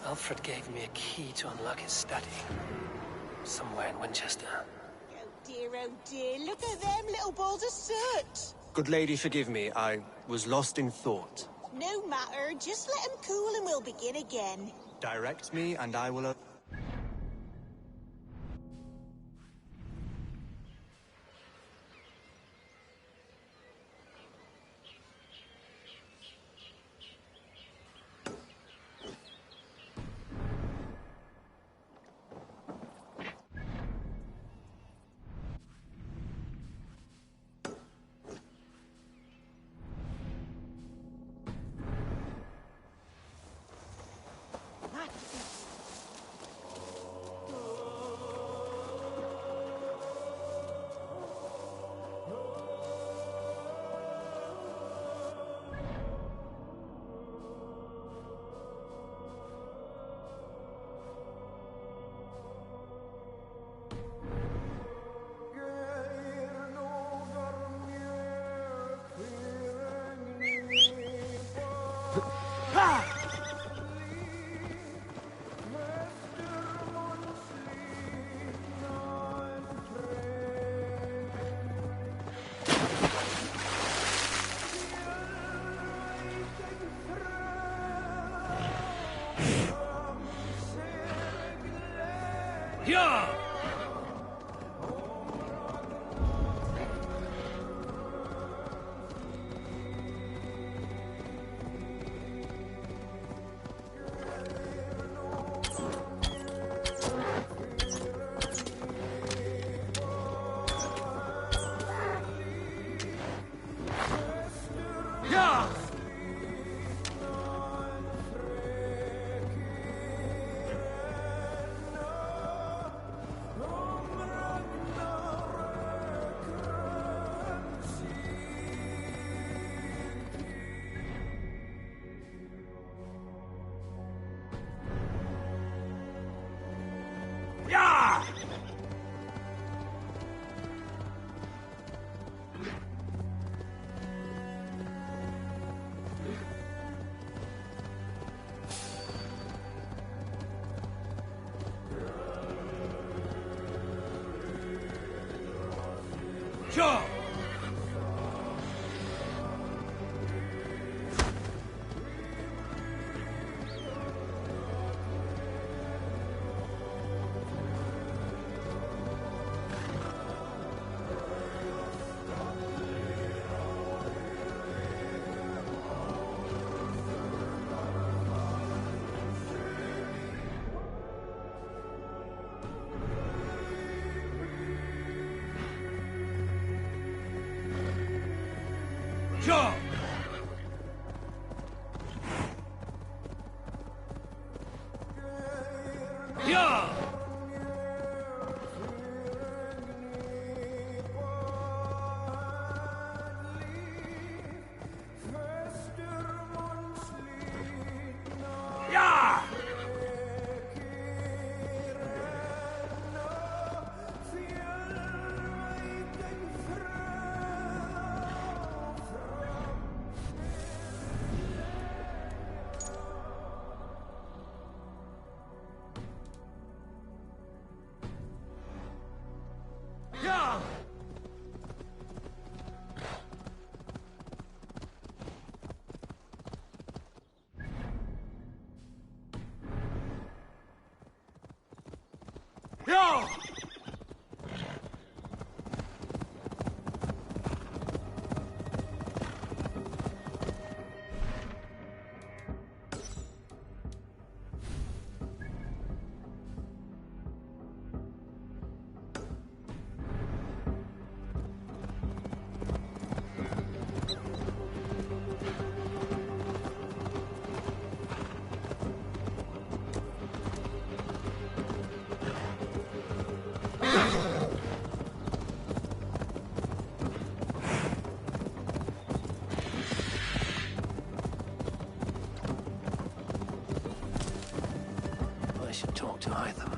Alfred gave me a key to unlock his study. Somewhere in Winchester. Oh dear, look at them little balls of soot! Good lady, forgive me. I was lost in thought. No matter, just let him cool and we'll begin again. Direct me, and I will... Yeah! Sure! Sure! Yeah! Go! I should talk to Hytham.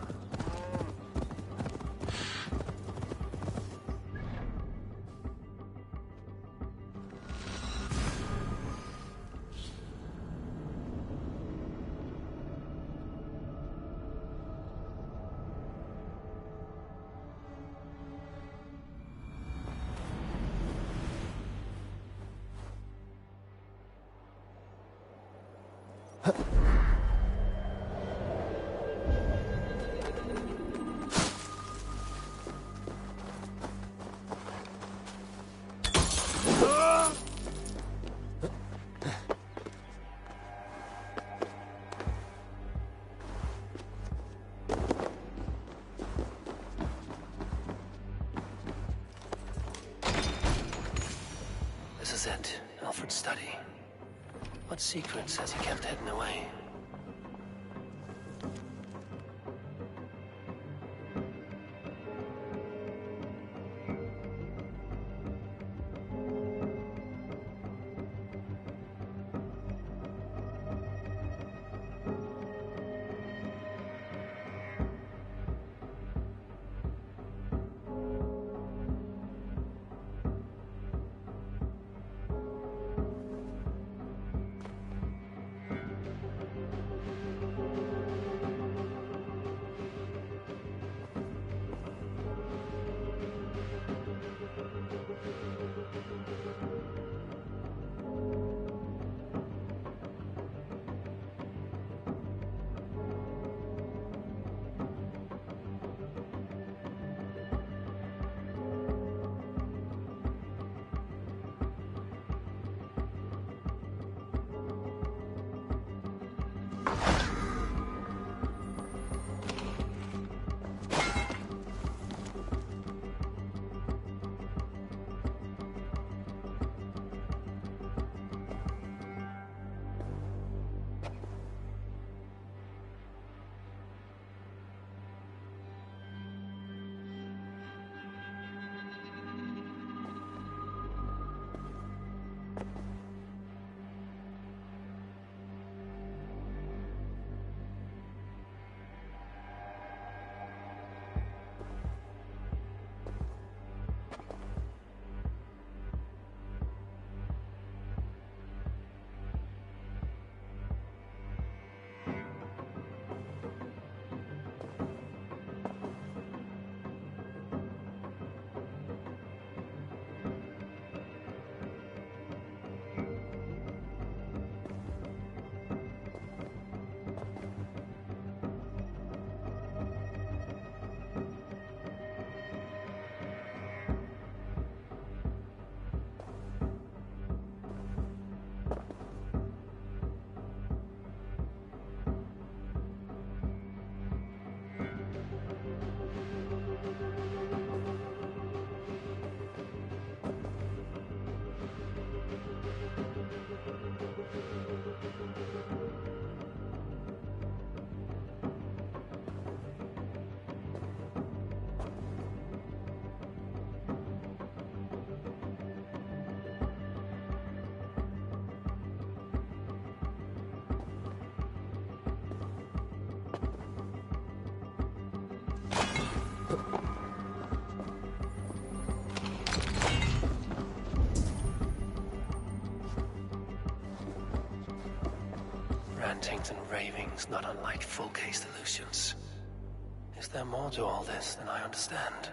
This is it, Alfred's study. What secrets has he kept hidden away? Rantings and ravings not unlike full-case delusions. Is there more to all this than I understand?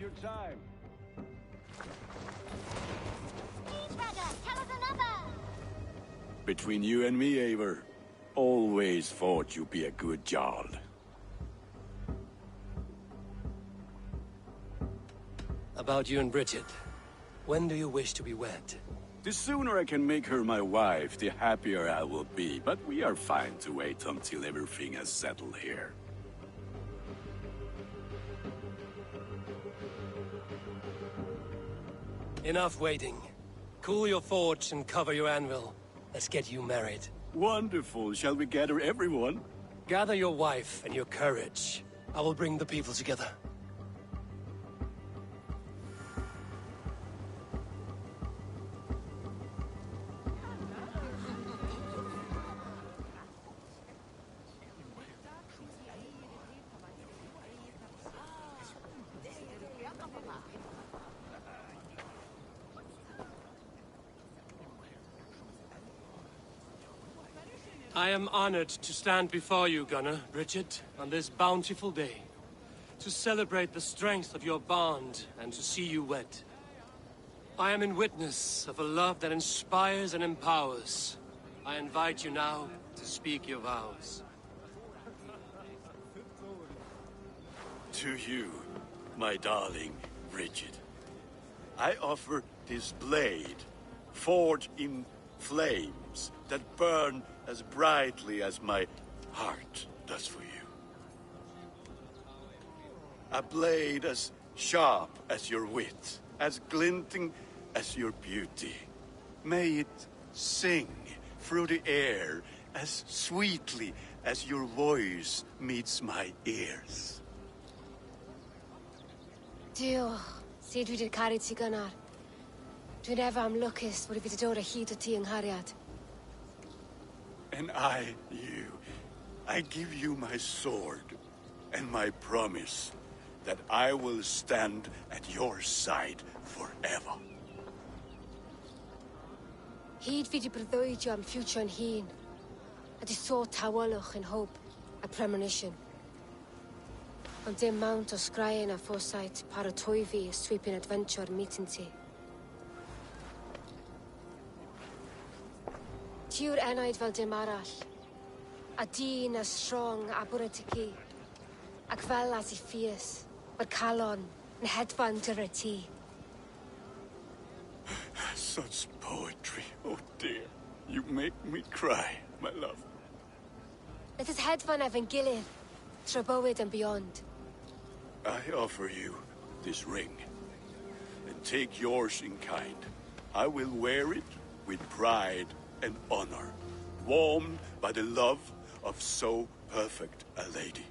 your time. Tell us another! Between you and me, Eivor, always thought you'd be a good Jarl. About you and Bridget. When do you wish to be wed? The sooner I can make her my wife, the happier I will be. But we are fine to wait until everything has settled here. Enough waiting. Cool your forge and cover your anvil. Let's get you married. Wonderful. Shall we gather everyone? Gather your wife and your courage. I will bring the people together. I am honored to stand before you, Gunnar, Bridget, on this bountiful day, to celebrate the strength of your bond and to see you wed. I am in witness of a love that inspires and empowers. I invite you now to speak your vows. To you, my darling Bridget, I offer this blade, forged in flames that burn as brightly as my heart does for you. A blade as sharp as your wit, as glinting as your beauty. May it sing through the air as sweetly as your voice meets my ears. Dio, syd dwi 'di caru ti gynnar. Dwi'n efo am lwcus bod fi 'di dod o hyd o ti yng nghariad. And I, you, I give you my sword and my promise that I will stand at your side forever. Hyd fi 'di breuddwydio am ffiwtio yn hun, a di sôn tawelwch yn hope a premonition. Ond dim mount o sgraen a foresight paratoi fi a sweeping adventure meeting ti. Ti yw'r enaid fel dim arall, a dyn as strong a bwr y ti, ac fel as I ffies, mae'r calon yn hedfan dyr y ti. Such poetry, oh dear. You make me cry, my love. Let us hedfan efo'n gilydd, tra bywyd and beyond. I offer you this ring, and take yours in kind. I will wear it with pride and honor, warmed by the love of so perfect a lady.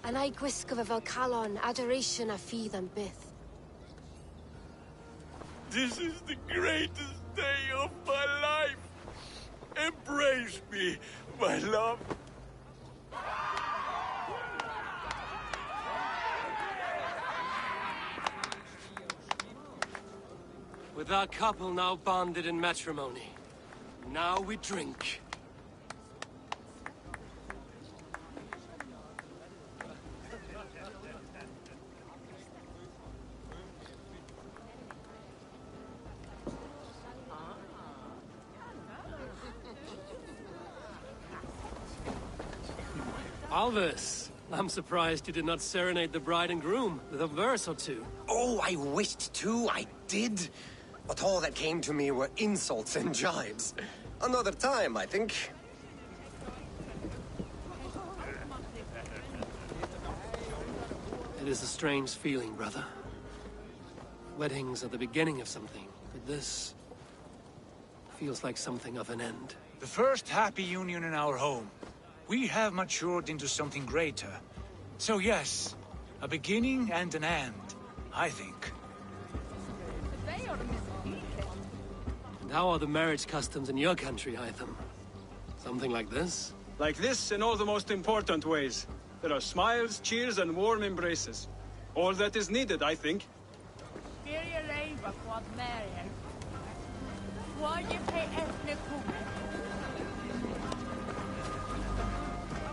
And I gwisgo fe fel calon, adoration a ffydd am byth. This is the greatest day of my life. Embrace me, my love. With our couple now bonded in matrimony, now we drink. Alvis, I'm surprised you did not serenade the bride and groom with a verse or two. Oh, I wished to, I did. But all that came to me were insults and jibes. Another time, I think. It is a strange feeling, brother. Weddings are the beginning of something, but this feels like something of an end. The first happy union in our home. We have matured into something greater. So yes, a beginning and an end, I think. And how are the marriage customs in your country, Hytham? Something like this? Like this in all the most important ways. There are smiles, cheers, and warm embraces. All that is needed, I think.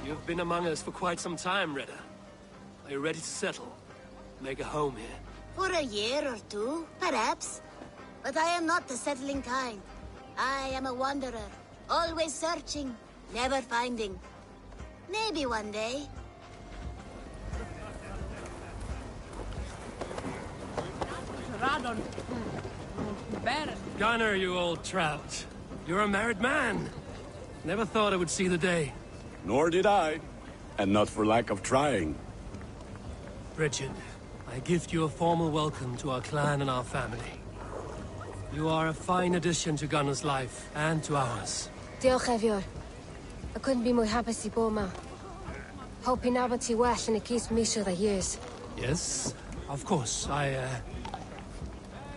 You've been among us for quite some time, Redda. Are you ready to settle? Make a home here? For a year or two, perhaps. But I am not the settling kind. I am a wanderer, always searching, never finding. Maybe one day. Gunnar, you old trout. You're a married man. Never thought I would see the day. Nor did I. And not for lack of trying. Bridget, I gift you a formal welcome to our clan and our family. You are a fine addition to Gunnar's life, and to ours. Diolch, Evior. I couldn't be more happy to bo ma. Hoping now but well and it keeps me sure the years. Yes, of course.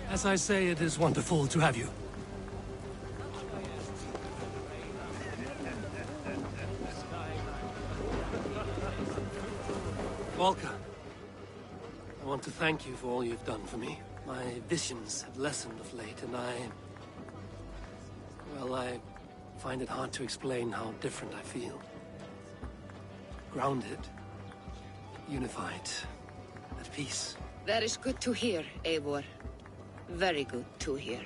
As I say, it is wonderful to have you. Volker, I want to thank you for all you've done for me. My visions have lessened of late, and I find it hard to explain how different I feel. Grounded, unified, at peace. That is good to hear, Eivor. Very good to hear.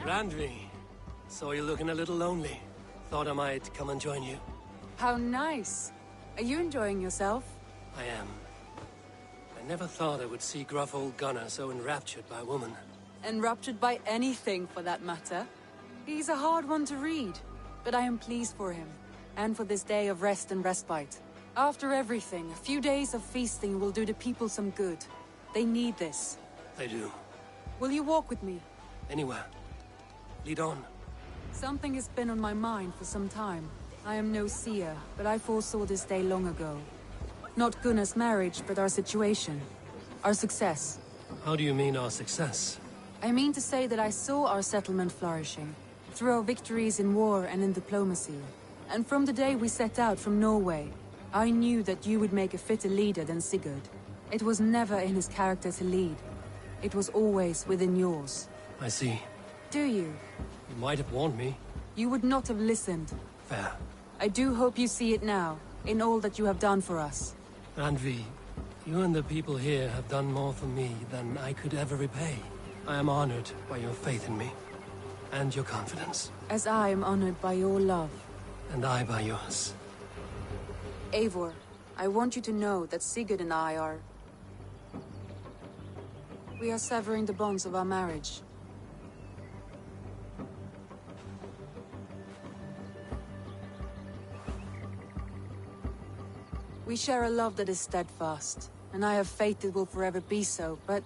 Randvi, saw you looking a little lonely. Thought I might come and join you. How nice. Are you enjoying yourself? I am. I never thought I would see gruff old Gunnar so enraptured by a woman. Enraptured by anything, for that matter. He's a hard one to read, but I am pleased for him, and for this day of rest and respite. After everything, a few days of feasting will do the people some good. They need this. They do. Will you walk with me? Anywhere. Lead on. Something has been on my mind for some time. I am no seer, but I foresaw this day long ago. Not Gunnar's marriage, but our situation. Our success. How do you mean our success? I mean to say that I saw our settlement flourishing, through our victories in war and in diplomacy. And from the day we set out from Norway, I knew that you would make a fitter leader than Sigurd. It was never in his character to lead. It was always within yours. I see. Do you? You might have warned me. You would not have listened. Fair. I do hope you see it now, in all that you have done for us. Randvi, you and the people here have done more for me than I could ever repay. I am honored by your faith in me, and your confidence. As I am honored by your love. And I by yours. Eivor, I want you to know that Sigurd and I are... We are severing the bonds of our marriage. We share a love that is steadfast, and I have faith it will forever be so, but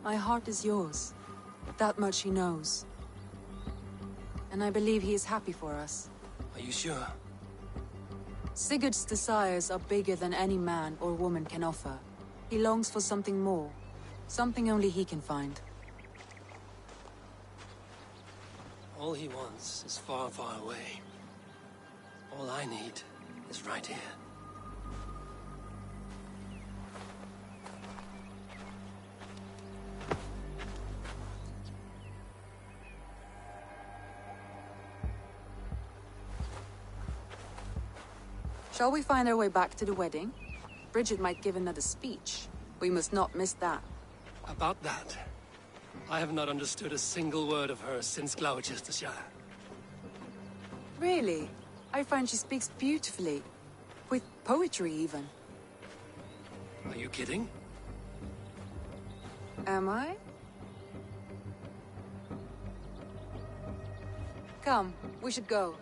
my heart is yours. That much he knows. And I believe he is happy for us. Are you sure? Sigurd's desires are bigger than any man or woman can offer. He longs for something more. Something only he can find. All he wants is far, far away. All I need is right here. Shall we find our way back to the wedding? Bridget might give another speech. We must not miss that. About that, I have not understood a single word of hers since Gloucestershire. Really? I find she speaks beautifully. With poetry, even. Are you kidding? Am I? Come, we should go.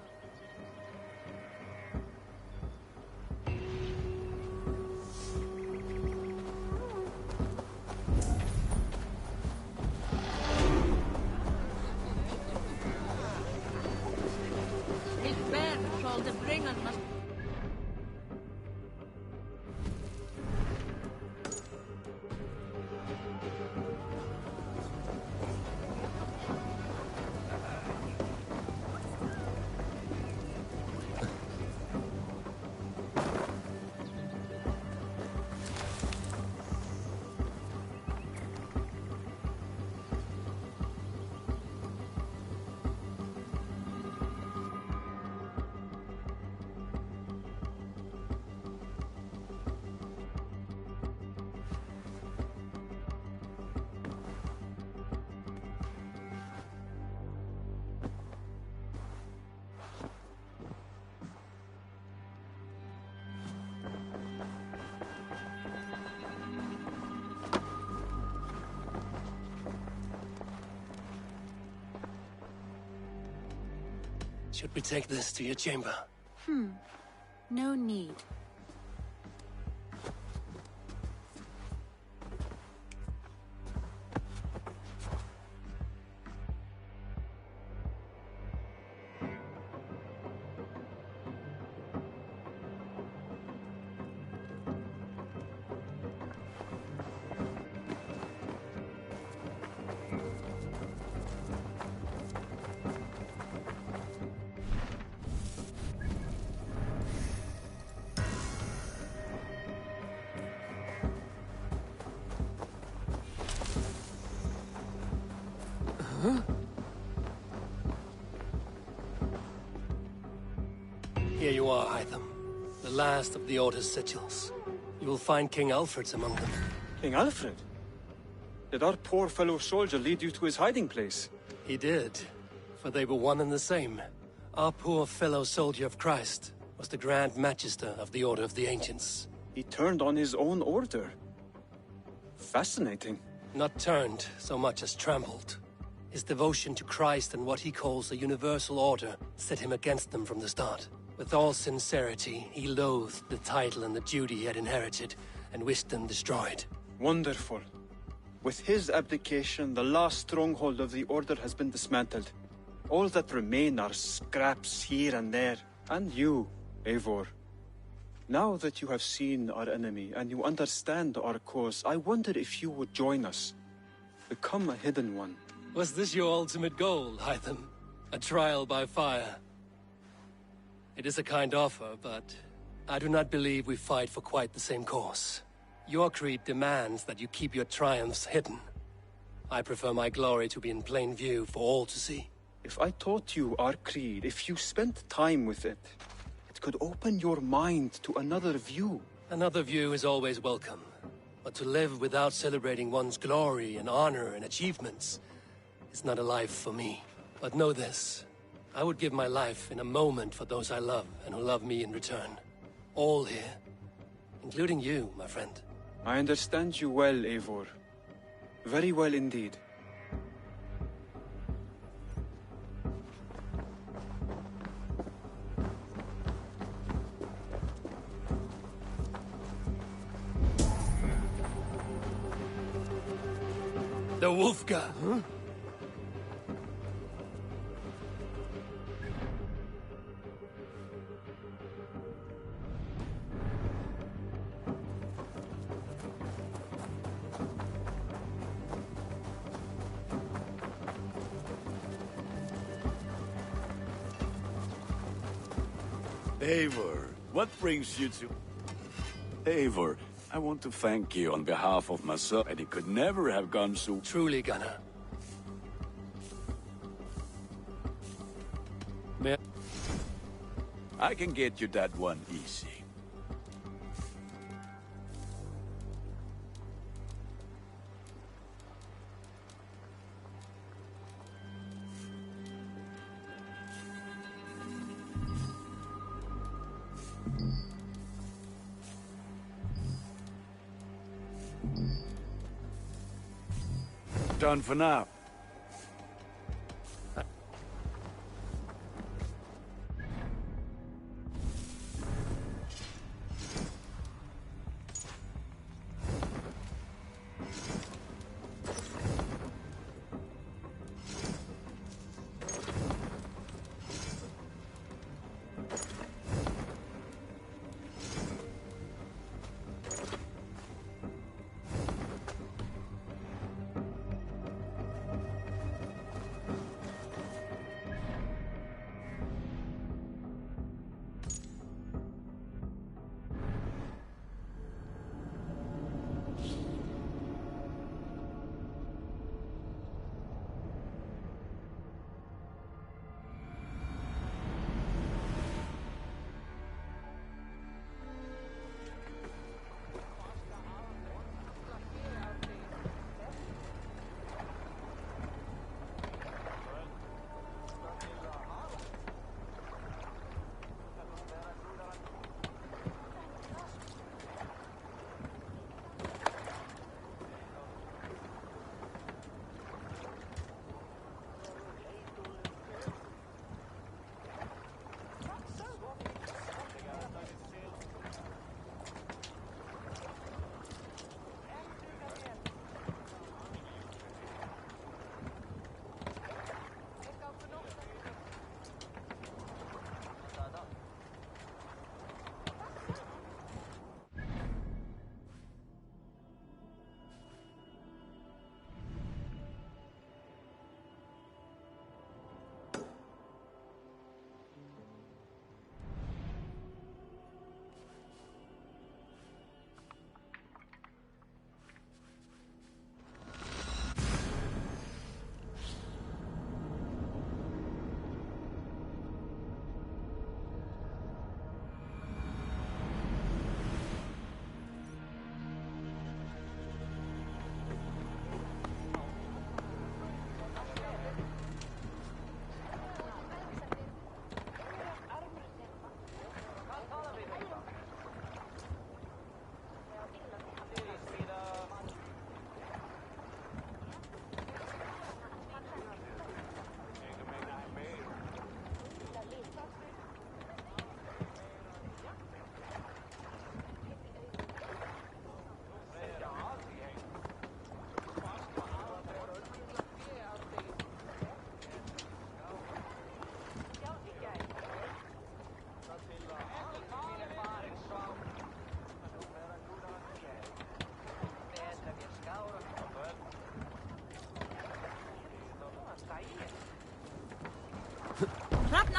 Should we take this to your chamber? No need. Here you are, Hytham. The last of the Order's sigils. You will find King Alfred's among them. King Alfred? Did our poor fellow soldier lead you to his hiding place? He did, for they were one and the same. Our poor fellow soldier of Christ was the Grand Magister of the Order of the Ancients. He turned on his own order. Fascinating. Not turned so much as trampled. His devotion to Christ and what he calls a universal order set him against them from the start. With all sincerity, he loathed the title and the duty he had inherited, and wished them destroyed. Wonderful. With his abdication, the last stronghold of the Order has been dismantled. All that remain are scraps here and there. And you, Eivor. Now that you have seen our enemy and you understand our cause, I wonder if you would join us. Become a Hidden One. Was this your ultimate goal, Hytham? A trial by fire? It is a kind offer, but I do not believe we fight for quite the same cause. Your creed demands that you keep your triumphs hidden. I prefer my glory to be in plain view for all to see. If I taught you our creed, if you spent time with it, it could open your mind to another view. Another view is always welcome. But to live without celebrating one's glory and honor and achievements is not a life for me. But know this. I would give my life in a moment for those I love and who love me in return. All here. Including you, my friend. I understand you well, Eivor. Very well indeed. The Wolfga, huh? Eivor, what brings you to... Eivor, I want to thank you on behalf of myself, and it could never have gone so... Truly, Gunnar. I can get you that one easy. Done for now.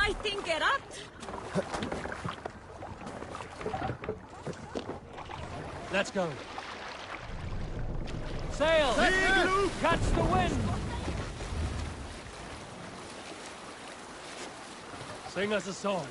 I think it up. Let's go. Sail! Catch the wind! Sing us a song.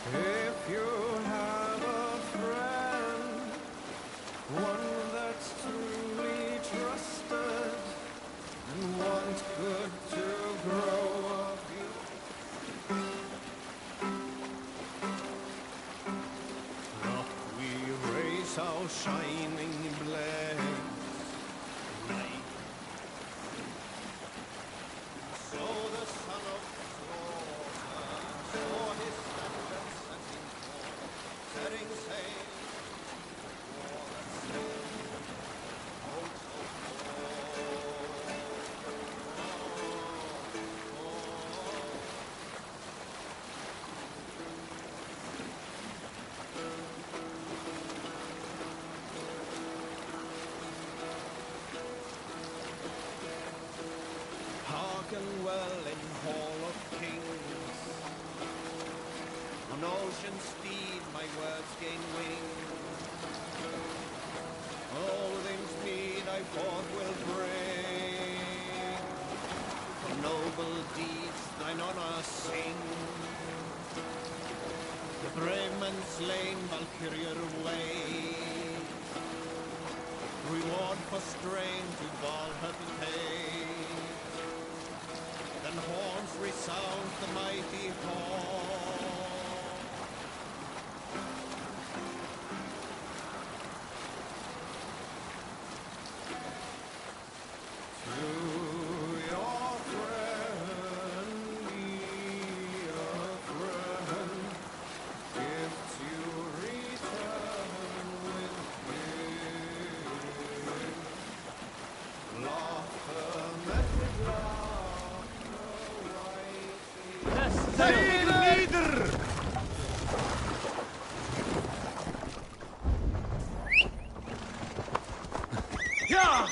If you have a friend, one that's truly trusted, and wants good to grow up you, up we raise our shining blades. So the son of slaughter saw his standards setting sail for the sea. Boats of hearken well in Hall of Kings. On ocean steed my words gain wing. All things mean I forth will bring. For noble deeds thine honor sing. The brave men slain Valkyrier way. Reward for strain to Valhalla pay. Then horns resound the mighty hall. To your friend, be a friend. If you return with him, laughter met with laughter. Sail leader! Yeah!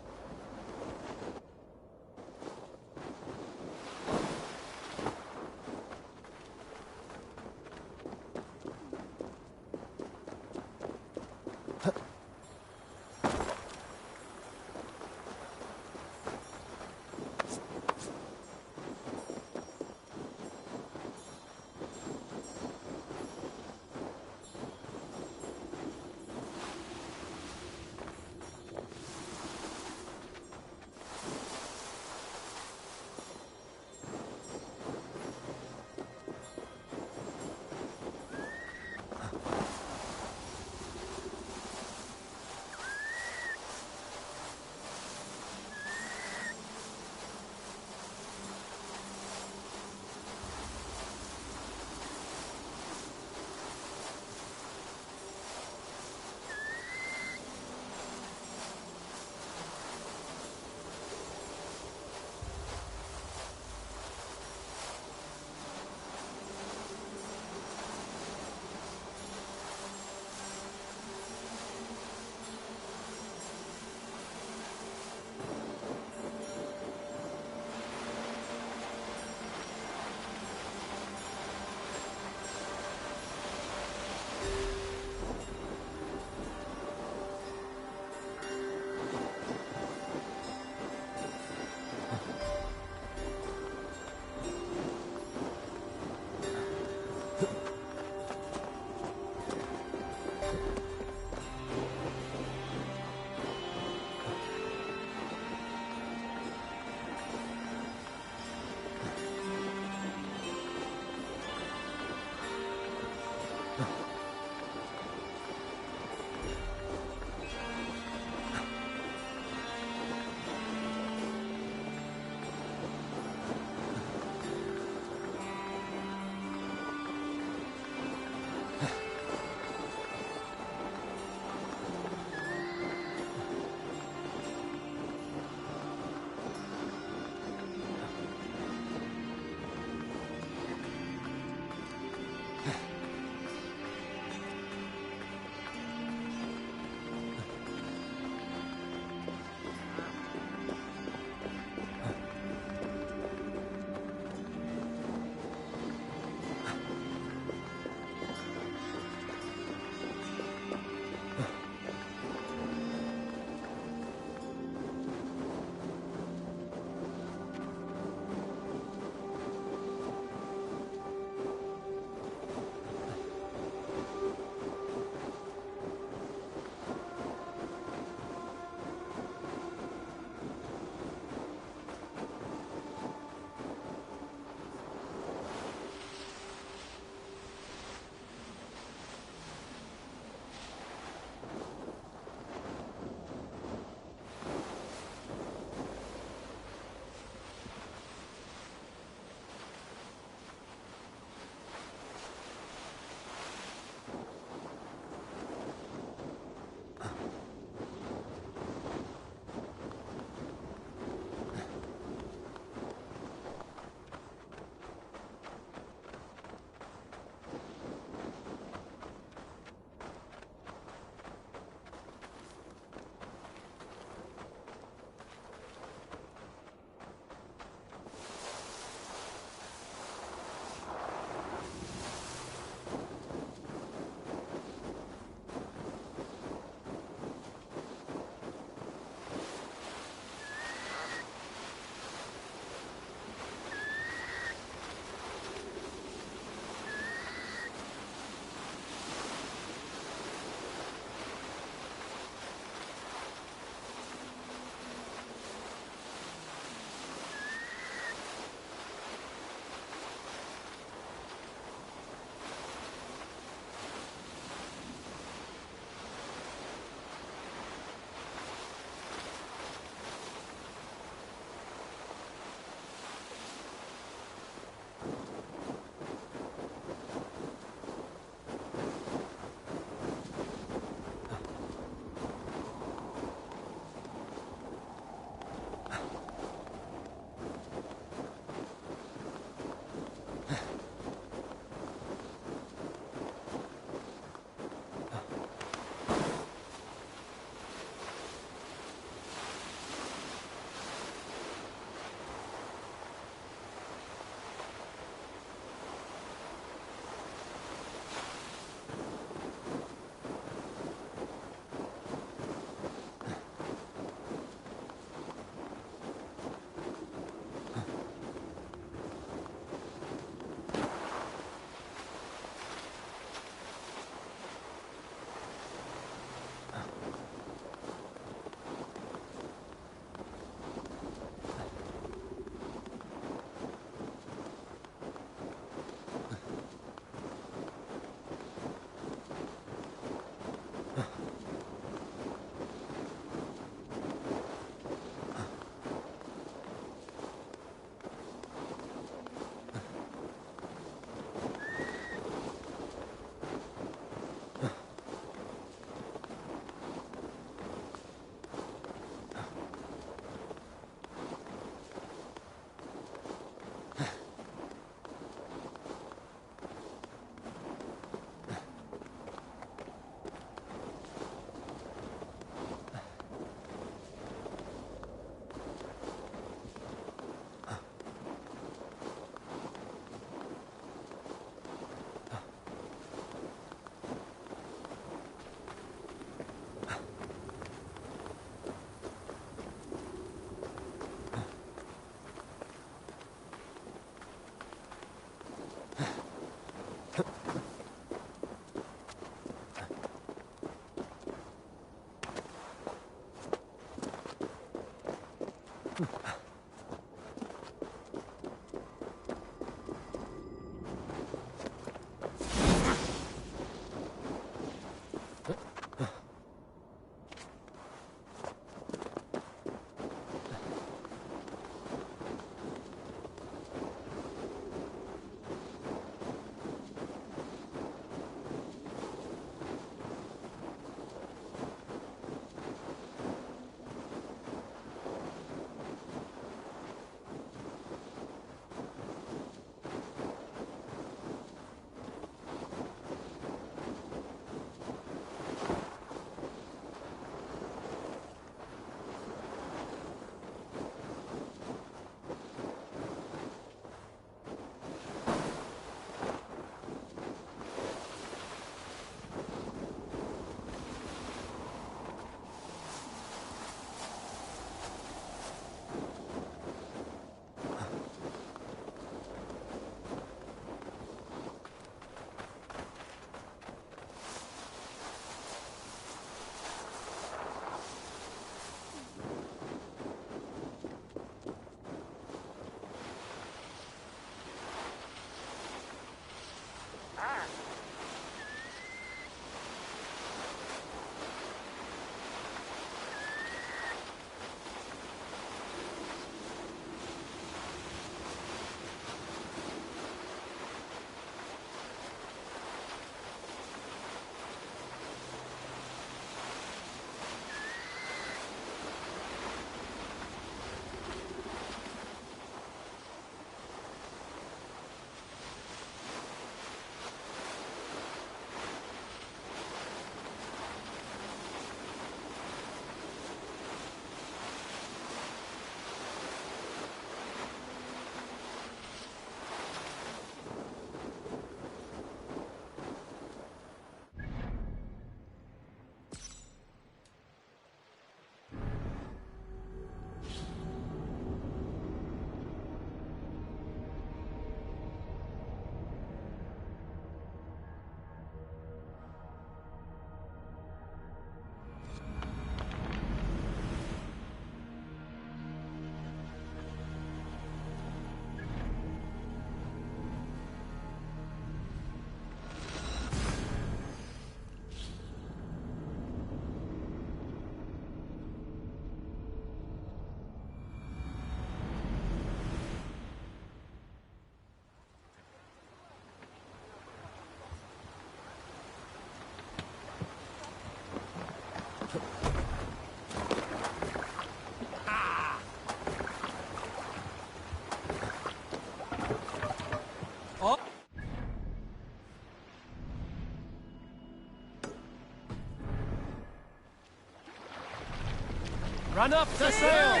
Run up to sail!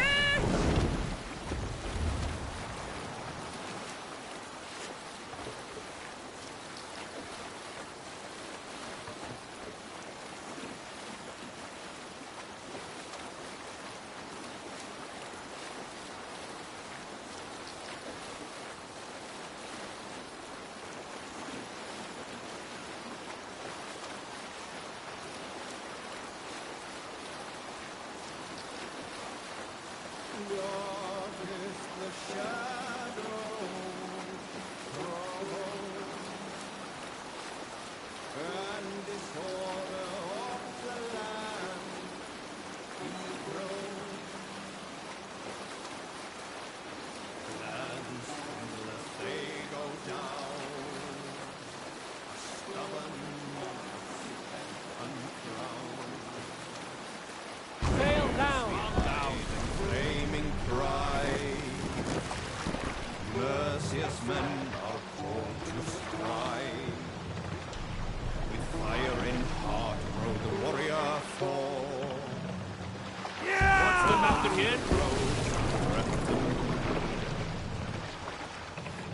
Men are called to strive. With fire in heart, grow the warrior fall. What's the matter here?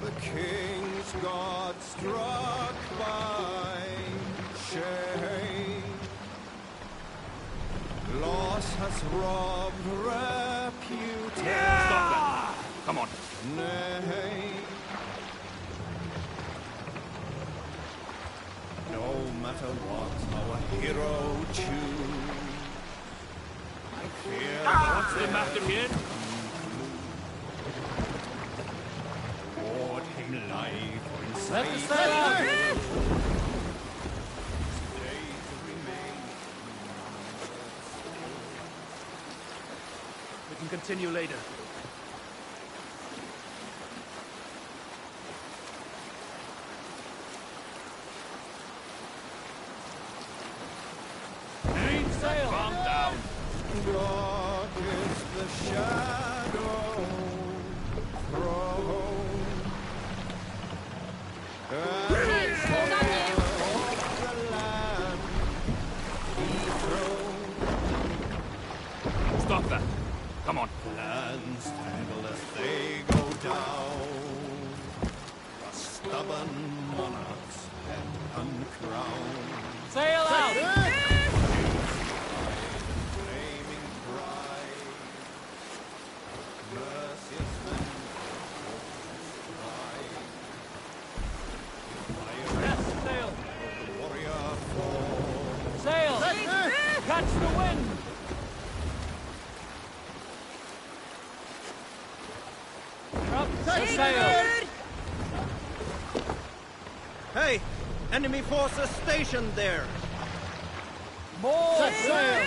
The king's God struck by shame. Loss has robbed reputation. Stop that! Come on. Nay. No matter what our hero choose, I fear What's the matter here? Award him life or in Let the sail out! Days remain. We can continue later. Calm down. Dark is the shadow thrown. And the land dethroned. Stop that. Come on. Lands tangle as they go down. The stubborn monarchs and uncrowned. Sail out! Sail! Catch the wind! Drop the sail! Hey! Enemy forces stationed there! More sail!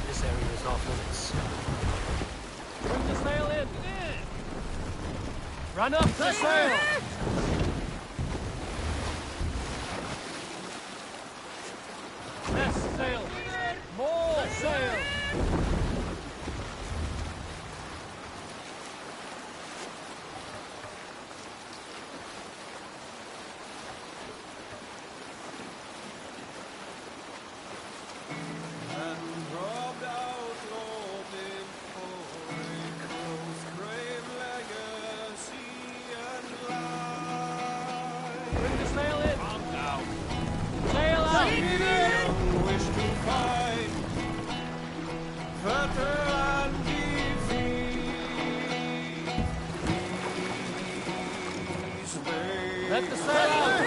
This area is off limits. Bring the sail in! Run up the sail! Less sail! More sail! Bring the sail in! Calm down. Sail out! Young wish to fight, fetter and defeat. Let the sail out!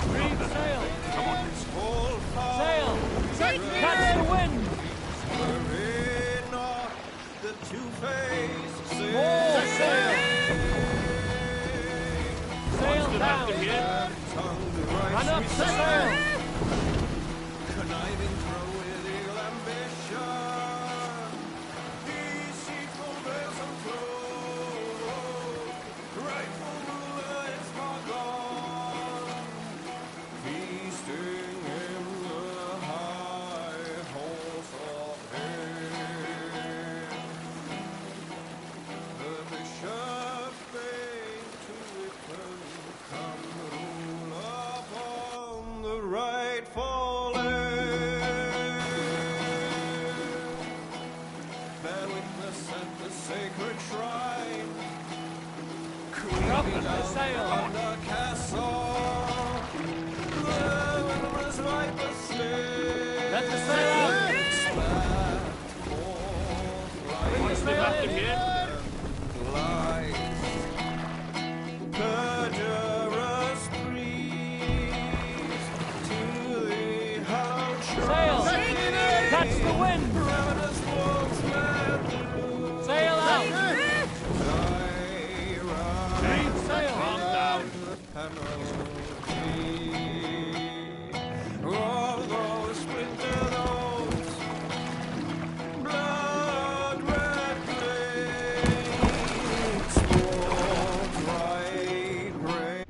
Reef sail! Come on. Sail! Catch the wind! Worry not the two-faced More sail! Sail down! Run up the sail! Conniving through with eagle ambition, deceitful veils unclosed, rightful ruler is far gone, feasting in the high halls of heaven. The bishop bade to return, come rule upon light falling. Bear witness at the sacred shrine. Drop Creeping the down sail. from the castle. The numerous vipers slay. Let the sail out. Spat forth Hoist the captain here. light. Perjurous breeze to the hallowed Sail! shrine. Catch the wind! Ravenous wolves let loose. Sail out! Reef sail! Calm down. Of those splinter notes, blood red blades, swords right ray.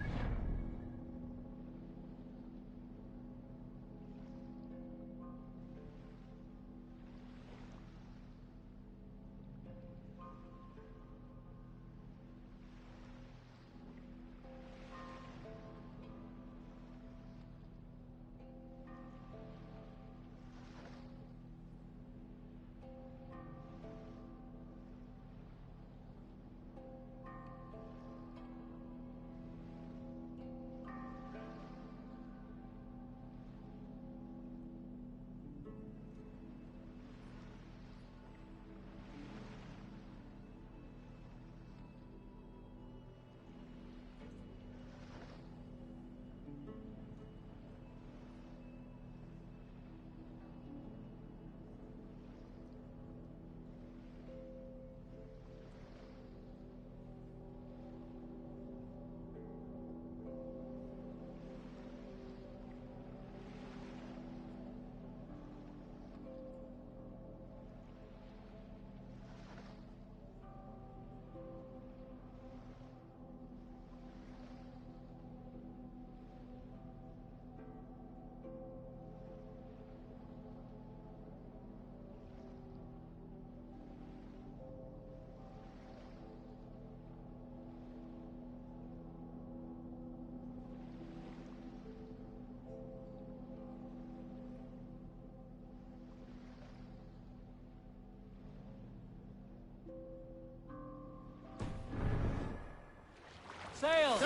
Sail!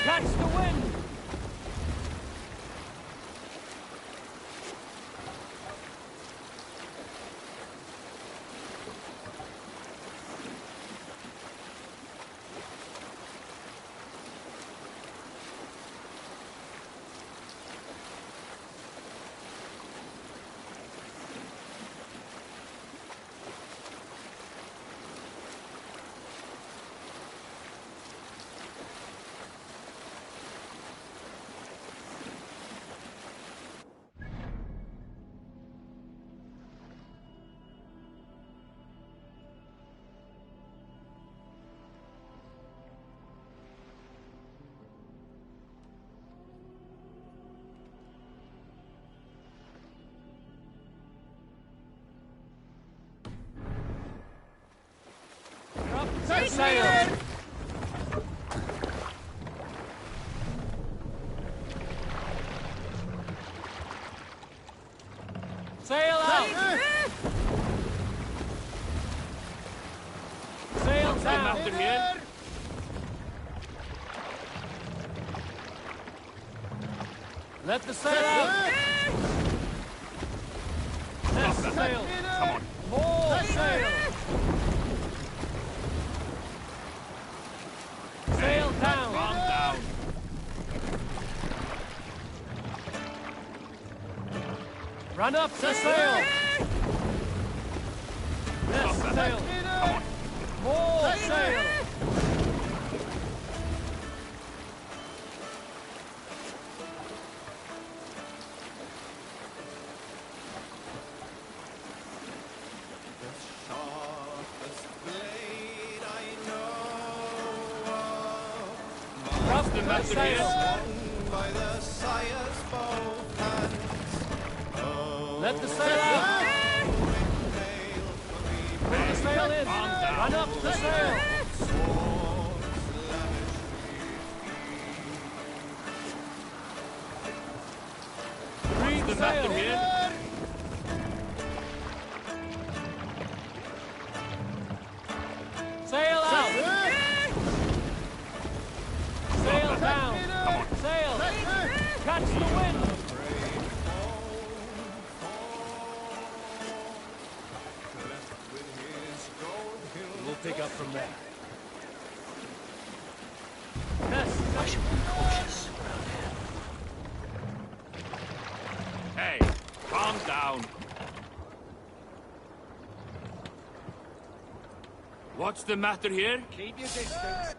Catch the wind! Set sail! Sail out! Sail down! Here. Let the sail out! Less sail! Come on. More sail! Sail down! Calm down. Run up the sail! Less sail! Come on. More sail! Sharpest blade I know of. Drop the sail! Swung by the sire's both hands. Let the sail out! Pull the sail in! Run up the sail! the matter here? Sail out! Sail down! Sail! Catch the wind! We'll pick up from there. Yes, I should be cautious around here. Hey, calm down. What's the matter here? Keep your distance.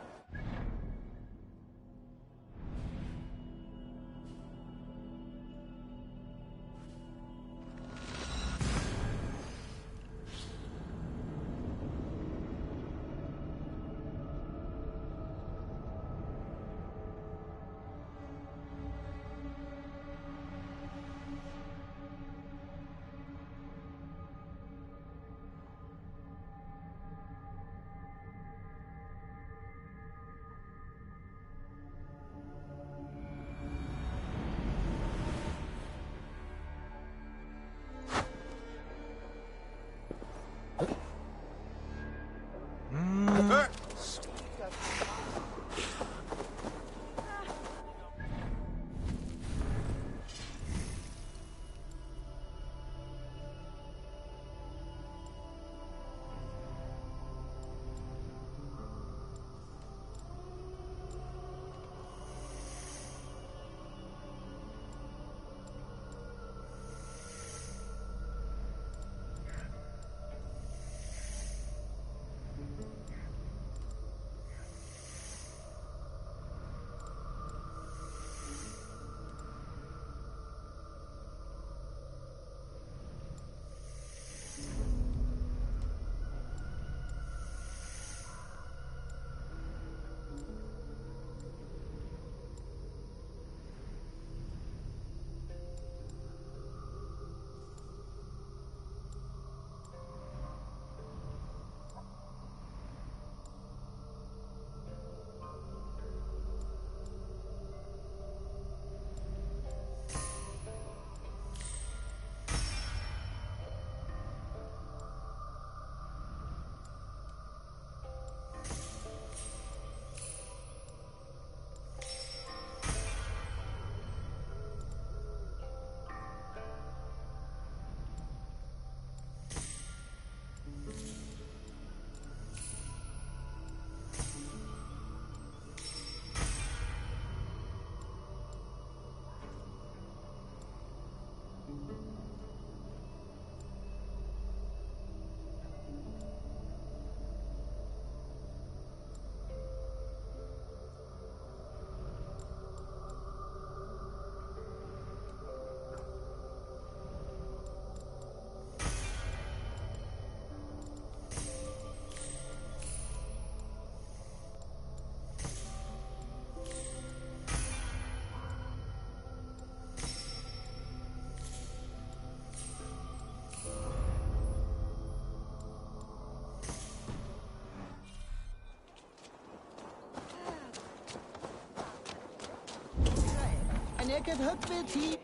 En ik het hupwit hier.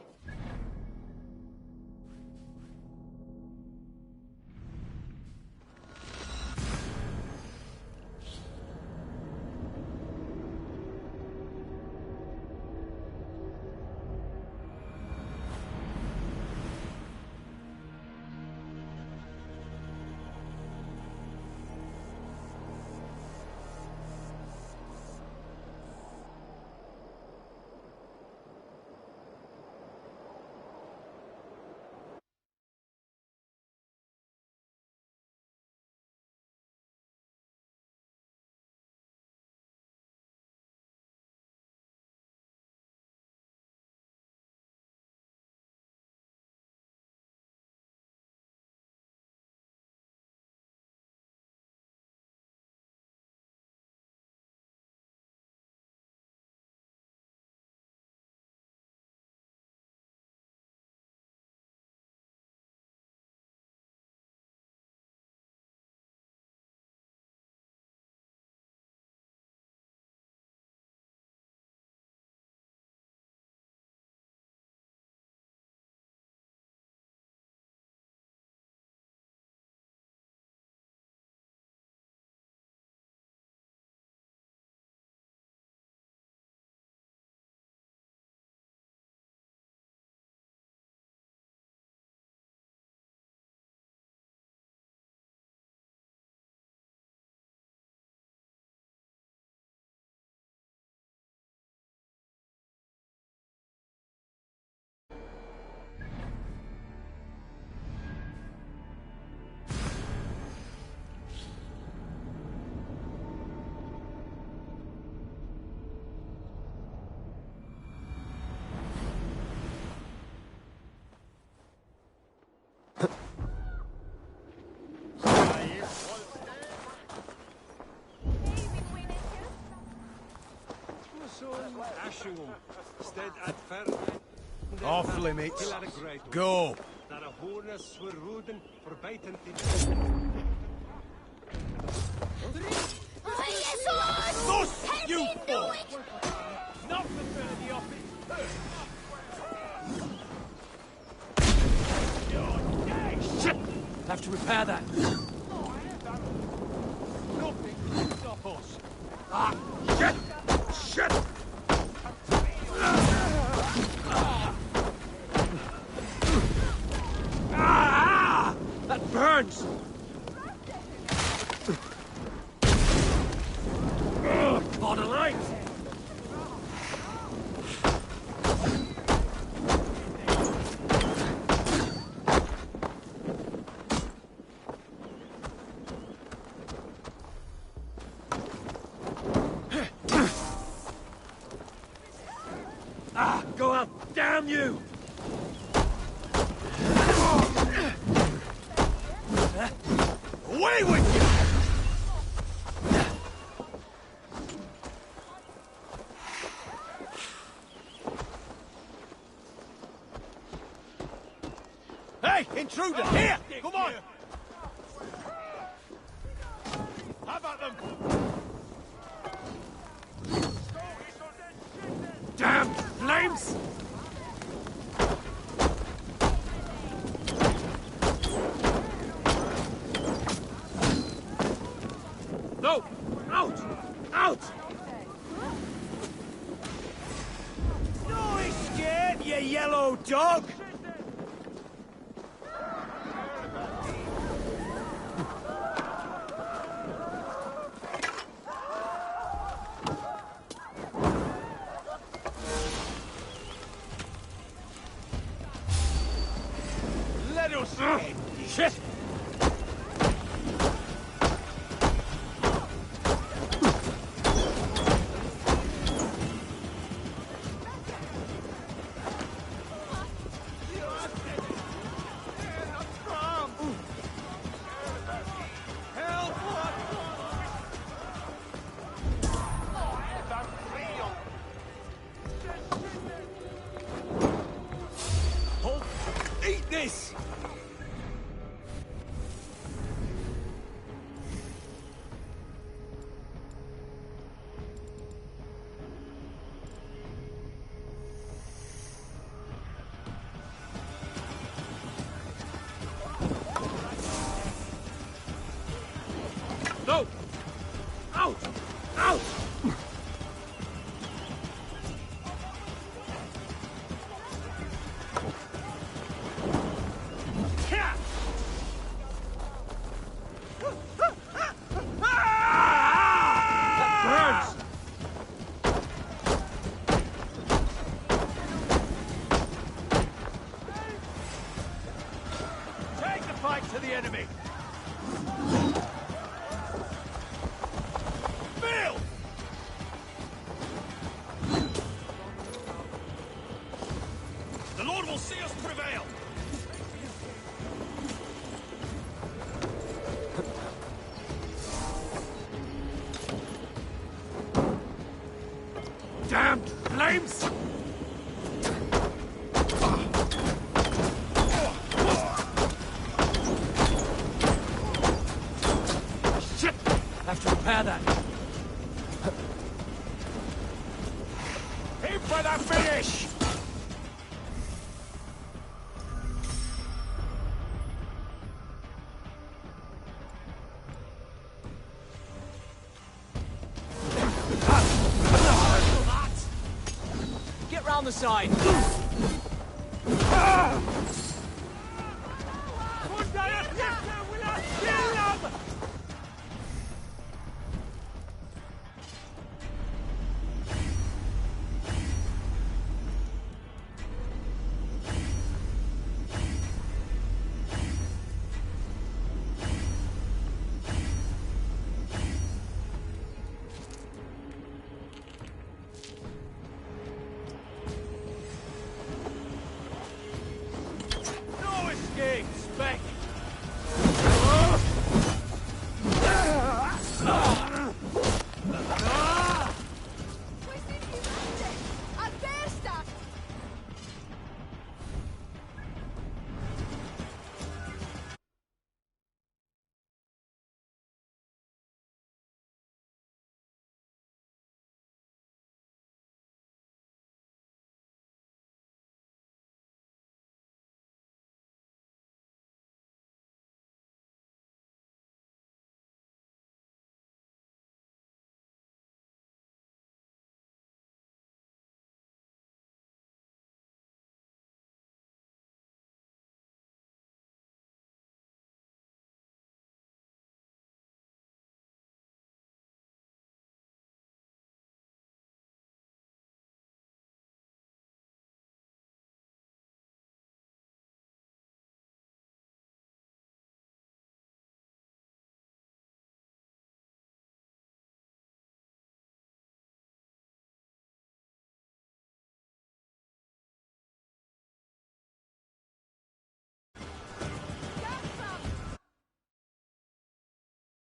Off limits. Go. Sus, you fool! Not the the office. Shit! Have to repair that. Nothing can stop us. Ah! Shit! Shit! Ah! That burns! On a light! Ah! Go out! Damn you! Away with you! Hey, intruder! Here! Come on! Have at them! Damn flames! No! Out! Out! No escape, you yellow dog! Let us in! Shit! Eat this! No! Out! Out! That burns! Take the fight to the enemy! Bill! The Lord will see us prevail! Damned flames! Shit! Have to repair that. Aim for the finish! Get round the side.